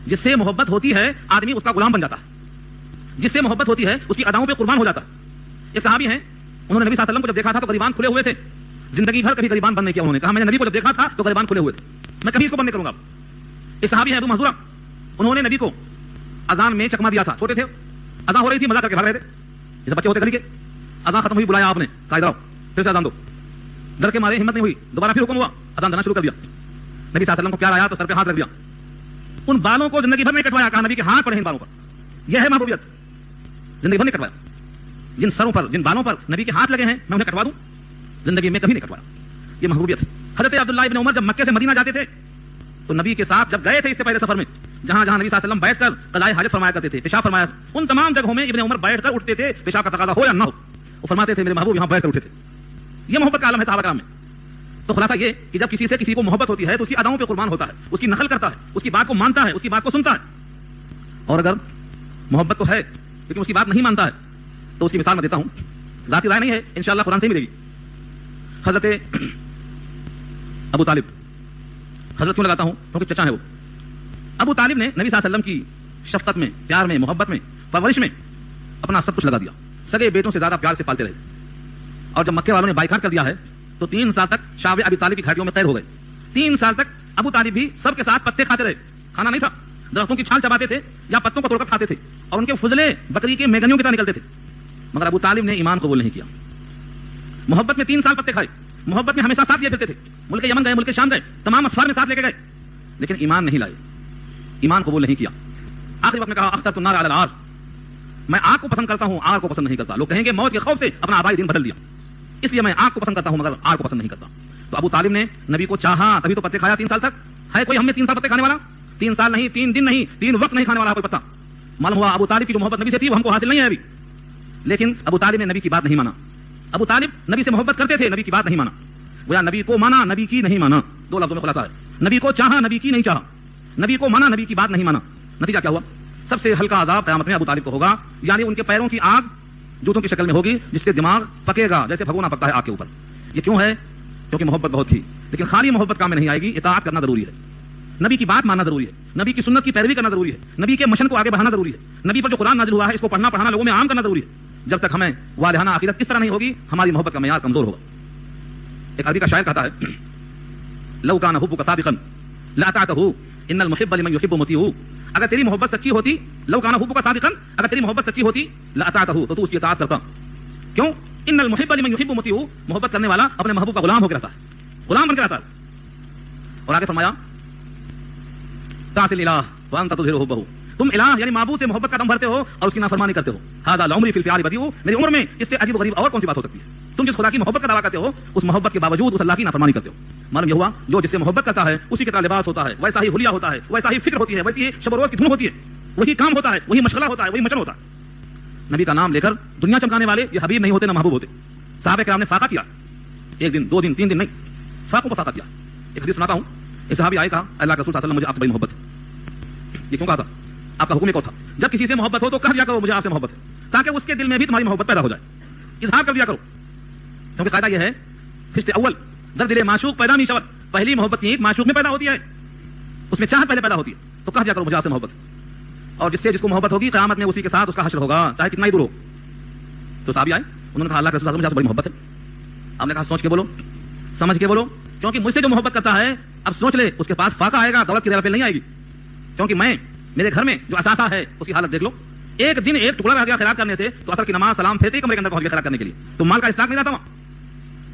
جس سے محبت ہوتی ہے آدمی اس کا غلام بن جاتا ہے. جس سے محبت ہوتی ہے اس کی اداؤں پہ قربان ہو جاتا ہے. ایک صحابی ہیں, انہوں نے نبی صلی اللہ علیہ وسلم کو جب دیکھا تھا تو غریبان کھلے ہوئے تھے. زندگی بھر کبھی غریبان بن نہیں کیا. انہوں نے کہا میں نے نبی کو جب دیکھا تھا تو غریبان کھلے ہوئے تھے, میں کبھی اس کو بند نہیں کروں گا. ایک صحابی ہیں ابو محذورہ, انہوں نے نبی کو اذان میں چکما دیا تھا. چھوٹے تھے, اذان ہو رہی تھی, مزہ کر کے بھاگ رہے تھے جیسے بچے ہوتے گلی کے. اذان ختم ہوئی, بلایا آپ نے, کہا ادھر آؤ, پھر سے اذان دو. ڈر کے مارے ہمت نہیں ہوئی, دوبارہ پھر حکم ہوا, اذان دینا شروع کر دیا. نبی صلی اللہ علیہ وسلم کو پیار آیا تو سر پہ ہاتھ رکھ دیا. ان بالوں کو زندگی بھر نہیں کٹوایا, کہا نبی کے ہاتھ پڑے ان بالوں پر. یہ ہے محبوبیت. زندگی بھر نہیں کٹوایا. جن سروں پر, جن بالوں پر نبی کے ہاتھ لگے ہیں میں انہیں کٹوا دوں, زندگی میں کبھی نہیں کٹوایا. یہ محبوبیت. حضرت عبداللہ ابن عمر جب مکے سے مدینہ جاتے تھے تو نبی کے ساتھ جب گئے تھے اس سے پہلے سفر میں, جہاں جہاں نبی صلی اللہ علیہ وسلم بیٹھ کر قضائے حاجت فرمایا کرتے تھے, پیشاب فرمایا, ان تمام جگہوں میں ابن عمر بیٹھ کر اٹھتے تھے, پیشاب کا تقاضا ہو یا نہ ہو. وہ فرماتے تھے میرے محبوب یہاں بیٹھ کر اٹھے تھے. یہ محبت کا عالم ہے صحابہ کرام میں. تو خلاصہ یہ کہ جب کسی سے کسی کو محبت ہوتی ہے تو اس کی اداؤں پہ قربان ہوتا ہے, اس کی نقل کرتا ہے, اس کی بات کو مانتا ہے, اس کی بات کو سنتا ہے. اور اگر محبت تو ہے لیکن اس کی بات نہیں مانتا ہے, تو اس کی مثال میں دیتا ہوں, ذاتی رائے نہیں ہے, انشاءاللہ قرآن سے ہی ملے گی. حضرت ابو طالب, حضرت کیوں لگاتا ہوں کیونکہ چچا ہے وہ. ابو طالب نے نبی صلی اللہ علیہ وسلم کی شفقت میں, پیار میں, محبت میں, پرورش میں اپنا سب کچھ لگا دیا. سگے بیٹوں سے زیادہ پیار سے پالتے رہے. اور جب مکے والوں نے بائیکاٹ کر دیا ہے تو 3 سال تک شعب ابی طالب کی گھاٹیوں میں قید ہو گئے. 3 سال تک ابو طالب بھی سب کے ساتھ پتے کھاتے رہے. کھانا نہیں تھا, درختوں کی چھال چباتے تھے یا پتوں کو توڑ کر کھاتے تھے, اور ان کے فضلے بکری کے میگنیوں کی طرح نکلتے تھے. مگر ابو طالب نے ایمان قبول نہیں کیا. محبت میں 3 سال پتے کھائے, محبت میں ہمیشہ ساتھ لیے پھرتے تھے. ملک یمن گئے, ملک شام گئے, تمام اسفار میں ساتھ لے کے گئے, لیکن ایمان نہیں لائے, ایمان قبول نہیں کیا. آخری وقت میں کہا اخترت النار علی النار, میں آگ کو پسند کرتا ہوں, آگ کو پسند نہیں کرتا. لوگ کہیں گے موت کے خوف سے اپنا آبائی دین بدل دیا, اس لیے میں آگ کو پسند کرتا ہوں مگر آگ کو پسند نہیں کرتا. تو ابو طالب نے نبی کو چاہا, تبھی تو پتے کھایا 3 سال تک. ہے کوئی ہم میں 3 سال پتے کھانے والا؟ 3 سال نہیں, 3 دن نہیں, 3 وقت نہیں کھانے والا کوئی پتا. معلوم ہوا ابو طالب کی جو محبت نبی سے تھی وہ ہم کو حاصل نہیں ہے ابھی. لیکن ابو طالب نے نبی کی بات نہیں مانا. ابو طالب نبی سے محبت کرتے تھے, نبی کی بات نہیں مانا. گویا نبی کو مانا, نبی کی نہیں مانا. 2 لفظوں میں خلاصہ ہے, نبی کو چاہا, نبی کی نہیں چاہا. نبی کو مانا, نبی کی بات نہیں مانا. نتیجہ کیا ہوا؟ سب سے ہلکا عذاب قیامت میں ابو طالب کو ہوگا, یعنی ان کے پیروں کی آگ جوتوں کی شکل میں ہوگی, جس سے دماغ پکے گا جیسے بھگونا پکتا ہے آگ کے اوپر. یہ کیوں ہے؟ کیونکہ محبت بہت تھی, لیکن خالی محبت کام میں نہیں آئے گی. اطاعت کرنا ضروری ہے, نبی کی بات ماننا ضروری ہے, نبی کی سنت کی پیروی کرنا ضروری ہے, نبی کے مشن کو آگے بڑھانا ضروری ہے, نبی پر جو قرآن نازل ہوا ہے اس کو پڑھنا پڑھانا لوگوں میں عام کرنا ضروری ہے. جب تک ہمیں والہانہ عقیدت اس طرح نہیں ہوگی, ہماری محبت کا معیار کمزور ہوگا. ایک عربی کا شاعر کہتا ہے, لو کان حبک صادقا لاطعته ان المحب لمن يحب مطیع. اگر تیری محبت سچی ہوتی, لو کان حبک صادقا, اگر تیری محبت سچی ہوتی, لاطعته, تو اس کی اطاعت کرتا. کیوں؟ ان المحب لمن يحب مطیع, محبت کرنے والا اپنے محبوب کا غلام ہو کے رہتا ہے, غلام بن کے رہتا ہے. اور آگے فرمایا تعصی الہ وانت تظہر حبہ, تم الہ یعنی معبود سے محبت کا دم بھرتے ہو اور اس کی نافرمانی کرتے ہو. ھذا لعمری فی الفعال بدیع, میری عمر میں اس سے عجیب و غریب اور کون سی بات ہو سکتی ہے؟ تم جس خدا کی محبت کا دعویٰ کرتے ہو, اس محبت کے باوجود اس اللہ کی نافرمانی کرتے ہو. معلوم یہ ہوا جو جس سے محبت کرتا ہے اسی کی طرح لباس ہوتا ہے, ویسا ہی حلیہ ہوتا ہے, ویسا ہی فکر ہوتی ہے, ویسی ہی شب و روز کی دھن ہوتی ہے, وہی کام ہوتا ہے, وہی مشغلہ ہوتا ہے, وہی مچن ہوتا ہے. نبی کا نام لے کر دنیا چمکانے والے یہ حبیب نہیں ہوتے نہ محبوب ہوتے. صحابہ کرام نے فاقہ کیا, 1 دن 2 دن 3 دن نہیں, فاقوں کو فاقہ کیا. ایک حدیث سناتا ہوں, ایک صحابی آئے, کہا اللہ کے رسول صلی اللہ علیہ وسلم مجھے آپ سے بڑی محبت ہے. یہ کیوں کہا تھا؟ آپ کا حکم ایک اور تھا, جب کسی سے محبت ہو تو کہہ دیا کرو مجھے آپ سے محبت ہے, تاکہ اس کے دل میں بھی تمہاری محبت پیدا ہو جائے. اظہار کر دیا کرو, کیونکہ قاعدہ یہ ہے فرشتے اول در دل معشوق پیدا می شود, پہلی محبت کی معشوق میں پیدا ہوتی ہے, اس میں چاہت پہلے پیدا ہوتی ہے. تو کہہ دیا کرو مجھے آپ سے محبت ہے, اور جس کو محبت ہوگی قیامت میں اسی کے ساتھ اس کا حشر ہوگا, چاہے کتنا ہی دور ہو. تو صحابی آئے, انہوں نے کہا اللہ کے رسول مجھے آپ سے بڑی محبت ہے. آپ نے کہا سوچ کے بولو, سمجھ کے بولو, کیونکہ مجھ سے جو محبت کرتا ہے اب سوچ لے اس کے پاس فاقہ آئے گا, دولت کی پہ نہیں آئے گی. کیونکہ میرے گھر میں جو اثاثہ ہے اس کی حالت دیکھ لو, ایک دن ایک ٹکڑا رہ گیا خیرات کرنے سے تو اثر کی نماز سلام پھرتے ہی کمرے کے اندر پہنچ گیا خیرات کرنے کے لیے, تو مال کا اسٹاک نہیں رہتا وہاں.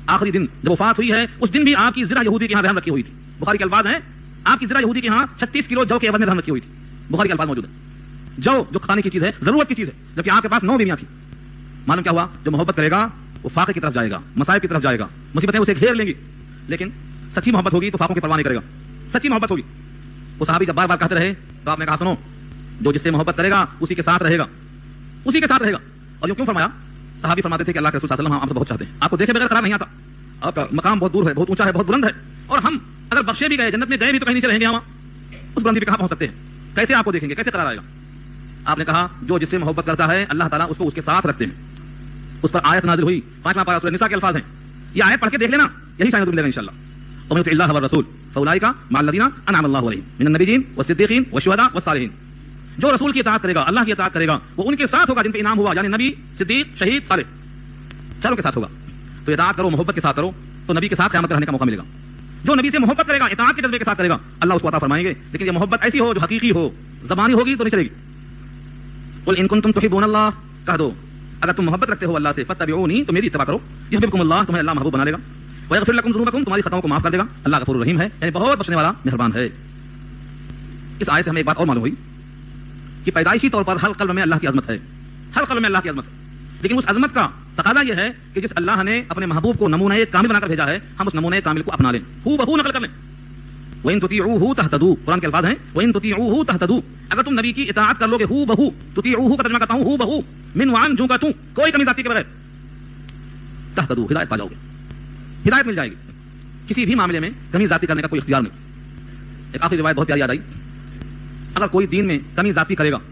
آخری دن جب وفات ہوئی ہے اس دن بھی آپ کی زرہ یہودی کے یہاں رحم رکھی ہوئی تھی. بخاری کے الفاظ ہیں, آپ کی زرہ یہودی کے یہاں 36 کلو جو کے عوض میں رحم رکھی ہوئی تھی. بخاری کے الفاظ موجود ہیں. جو کھانے کی چیز ہے, ضرورت کی چیز ہے, جبکہ آپ کے پاس 9 بیویاں تھیں. معلوم کیا ہوا؟ جو محبت کرے گا وہ فاقے کی طرف جائے گا, مصائب کی طرف جائے گا, مصیبتیں اسے گھیر لیں گی. لیکن سچی محبت ہوگی تو فاقوں کی پرواہ نہیں کرے گا, سچی محبت ہوگی. وہ صحابی جب بار بار کہتے رہے تو آپ نے کہا سنو, جو جس سے محبت کرے گا اسی کے ساتھ رہے گا, اسی کے ساتھ رہے گا. اور یہ کیوں فرمایا؟ صحابی فرماتے تھے کہ اللہ کے رسول صلی اللہ علیہ وسلم ہم آپ سے بہت چاہتے ہیں, آپ کو دیکھے بغیر قرار نہیں آتا, آپ کا مقام بہت دور ہے, بہت اونچا ہے, بہت بلند ہے, اور ہم اگر بخشے بھی گئے, جنت میں گئے بھی تو کہیں نیچے رہیں گے, ہم اس بلندی پہ کہاں پہنچ سکتے ہیں؟ کیسے آپ کو دیکھیں گے, کیسے قرار آئے گا؟ آپ نے کہا جو جس سے محبت کرتا ہے اللہ تعالیٰ اس کو اس کے ساتھ رکھتے ہیں. اس پر آیت نازل ہوئی, 5واں پارہ سورہ نساء کے الفاظ ہیں. یہ آیت پڑھ کے دیکھ لینا, یہی شاید ملے گا انشاءاللہ. ومن يطع الله والرسول فاولئک مع الذین انعم الله علیہم من النبیین والصدیقین والشہداء والصالحین. جو رسول کی اطاعت کرے گا, اللہ کی اطاعت کرے گا, وہ ان کے ساتھ ہوگا جن پہ انعام ہوا, یعنی نبی, صدیق, شہید, صالح, چاروں کے ساتھ ہوگا. تو اطاعت کرو, محبت کے ساتھ کرو, تو نبی کے ساتھ قیامت رہنے کا موقع ملے گا. جو نبی سے محبت کرے گا, اطاعت کے جذبے کے ساتھ کرے گا, اللہ اس کو عطا فرمائیں گے. لیکن یہ محبت ایسی ہو جو حقیقی ہو, زبانی ہوگی تو نہیں چلے گی. قل ان کنتم تحبون اللہ, کہہ دو اگر تم محبت رکھتے ہو اللہ سے, فاتبعونی, تو میری اتباع کرو, یحببکم اللہ, تمہیں اللہ محبوب بنا لے گا, ویغفر لکم ذنوبکم, تمہاری خطاؤں کو معاف کر دے گا. اللہ غفور الرحیم ہے, یعنی بہت بخشنے والا, مہربان ہے. اس آیت سے ہمیں ایک بات اور معلوم ہوئی کہ پیدائشی طور پر ہر قلب میں اللہ کی عظمت ہے, ہر قلب میں اللہ کی عظمت ہے. لیکن اس عظمت کا تقاضا یہ ہے کہ جس اللہ نے اپنے محبوب کو نمونہ کامل بنا کر بھیجا ہے, ہم اس نمونہ کامل کو اپنا لیں, ہو بہو نقل کر لیں. وَإِن تُطِيعُوهُ تَهْتَدُوا, قرآن کے الفاظ ہیں وَإِن تُطِيعُوهُ تَهْتَدُوا, اگر تم نبی کی اطاعت کر لو گے, ہو بہو, تُطِيعُوهُ کا ترجمہ کرتا ہوں ہو بہو, من وعن جو کا تو, کوئی کمی ذاتی کے بغیر, تہتدوا, ہدایت پا جاؤ گے, ہدایت مل جائے گی. کسی بھی معاملے میں کمی ذاتی کرنے کا کوئی اختیار نہیں. ایک آخری روایت بہت پیاری یاد آئی, اگر کوئی دین میں کمی ذاتی کرے گا, نبی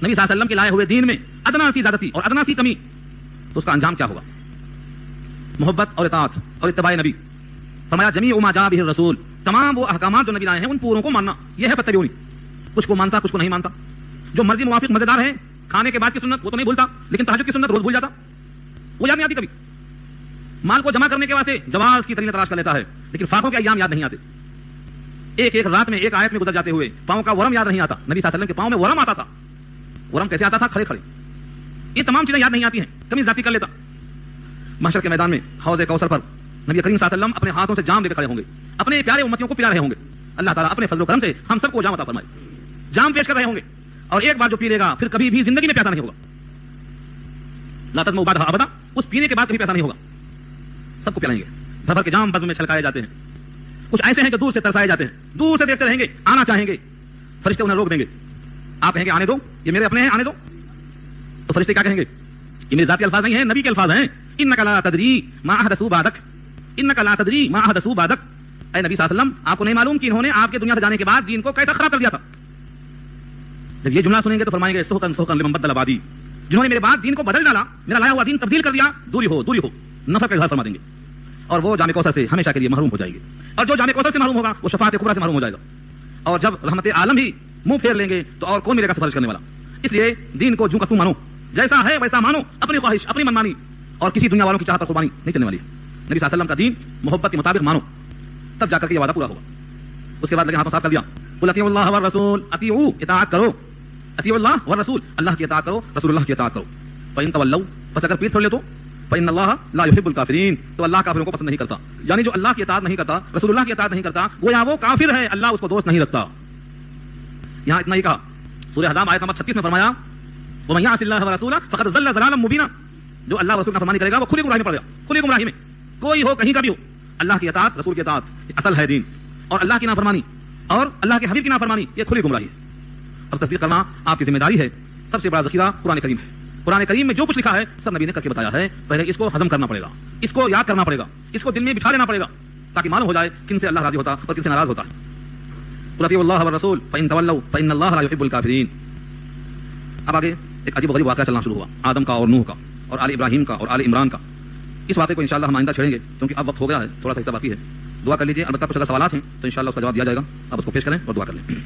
صلی اللہ علیہ وسلم کے لائے ہوئے دین میں ادنا سی زیادتی اور ادنا سی کمی تو اس کا انجام کیا ہوگا؟ محبت اور اطاعت اور اتباع نبی. فرمایا جمیع ما جاء به الرسول، تمام وہ احکامات جو نبی لائے ہیں ان پوروں کو ماننا. یہ ہے فتبعونی. کچھ کو مانتا کچھ کو نہیں مانتا. جو مرضی موافق مزیدار ہے، کھانے کے بعد کی سنت وہ تو نہیں بھولتا، لیکن تہجد کی سنت روز بھول جاتا، وہ یاد نہیں آتی کبھی. مال کو جمع کرنے کے واسطے جواز کی ترین تلاش کر لیتا ہے، لیکن فاقوں کے ایام یاد نہیں آتے. ایک ایک رات میں ایک آیت میں گزر جاتے ہوئے پاؤں کا ورم یاد نہیں آتا. نبی صلی اللہ علیہ وسلم کے پاؤں میں ورم آتا تھا. ورم کیسے آتا تھا؟ کھڑے کھڑے. یہ تمام چیزیں یاد نہیں آتی ہیں، کمی ذاتی کر لیتا. محشر کے میدان میں حوض کوثر پر نبی کریم صلی اللہ علیہ وسلم اپنے ہاتھوں سے جام لے کے کھڑے ہوں گے، اپنے پیارے امتیوں کو پلا رہے ہوں گے. اللہ تعالیٰ اپنے فضل و کرم سے ہم سب کو جام عطا فرمائے. جام پیش کر رہے ہوں گے، اور ایک بار جو پی لے گا پھر کبھی بھی زندگی میں پیاسا نہیں ہوگا. لا تزمع بعدها ابدا. اس پینے کے بعد کبھی پیاسا نہیں ہوگا. سب کو پلائیں گے. بھر بھر کے جام بزم میں چھلکائے جاتے ہیں. کچھ ایسے ہیں جو دور سے ترسائے جاتے ہیں، دور سے دیکھتے رہیں گے، آنا چاہیں گے. فرشتے انہیں روک دیں گے. آپ کہیں گے آنے دو، یہ میرے اپنے ہیں، آنے دو. تو فرشتے کیا کہیں گے؟ یہ میرے ذاتی الفاظ نہیں ہیں، نبی کے الفاظ ہیں. انک لا تدری ما احدثوا بعدک، انک لا تدری ما احدثوا بعدک. اے نبی صلی اللہ علیہ وسلم، آپ کو نہیں معلوم کہ انہوں نے آپ کے دنیا سے جانے کے بعد دین کو کیسا خراب کر دیا تھا. جب یہ جملہ سنیں گے تو فرمائیں گے سحقا سحقا لمن بدل بعدی. جنہوں نے میرے بعد دین کو بدل ڈالا، میرا لایا ہوا دین تبدیل کر دیا، دوری ہو دوری ہو. نفرت کا اظہار فرما دیں گے، اور وہ جام کوثر سے ہمیشہ کے لیے محروم ہو جائے گی. اور جو جام کوثر سے محروم ہوگا وہ شفاعت کبریٰ سے محروم ہو جائے گا. اور جب رحمت عالم ہی منہ پھیر لیں گے تو اور کون ملے گا سفارش کرنے والا. اس لیے دین کو جو کا تم مانو، جیسا ہے ویسا مانو. اپنی خواہش، اپنی منمانی اور کسی دنیا والوں کی چاہت پر قربانی نہیں چلنے والی ہے. نبی صلی اللہ علیہ وسلم کا دین محبت کے مطابق مانو، تب جا کر کے یہ وعدہ پورا ہوگا. اس کے بعد لگے ہاتھوں صاف کر دیا. قل اطیعوا اللہ والرسول، اطیعوا اطاعت کرو. اطیعوا اللہ والرسول، اللہ کی اطاعت کرو، رسول اللہ کی اطاعت کرو. فإن تولوا، بس اگر پیٹ پھیر لے تو فإن اللہ لا يحب الکافرین، تو اللہ کافروں کو پسند نہیں کرتا. یعنی جو اللہ کی اطاعت نہیں کرتا، رسول اللہ کی اطاعت نہیں کرتا، گویا وہ کافر ہے، اللہ اس کو دوست نہیں رکھتا. یہاں اتنا ہی کہا. سورہ احزاب آیت نمبر 36 میں فرمایا ومن يعص الله ورسوله فقد ضل ضلالا مبینا. جو اللہ رسول کا فرمانی کرے گا وہ کھلی گمراہی میں پڑے گا. کھلی گمراہی میں کوئی ہو، کہیں کا بھی ہو. اللہ کی اطاعت، رسول کی اطاعت اصل ہے دین، اور اللہ کی نافرمانی اور اللہ کے حبیب کی نافرمانی یہ کھلی گمراہی ہے. اب تصدیق کرنا آپ کی ذمہ داری ہے. سب سے بڑا ذخیرہ قرآن کریم ہے. قرآن کریم میں جو کچھ لکھا ہے سب نبی نے کر کے بتایا ہے. پہلے اس کو ہضم کرنا پڑے گا، اس کو یاد کرنا پڑے گا، اس کو دل میں بٹھا لینا پڑے گا، تاکہ معلوم ہو جائے کن سے اللہ راضی ہوتا اور کن سے ناراض ہوتا ہے. قل اطیعوا اللہ والرسول فإن تولوا فإن اللہ لا يحب الکافرین. اب آگے ایک عجیب و غریب واقعہ چلنا شروع ہوا، آدم کا اور نوح کا اور آل ابراہیم کا اور آل عمران کا. اس واقعے کو انشاءاللہ ہم آئندہ چھیڑیں گے، کیونکہ اب وقت ہو گیا ہے، تھوڑا سا حصہ باقی ہے. دعا کر لیجیے. البتہ کچھ اگر سوالات ہیں تو انشاءاللہ اس کا جواب دیا جائے گا. آپ اس کو پیش کریں اور دعا کر لیں.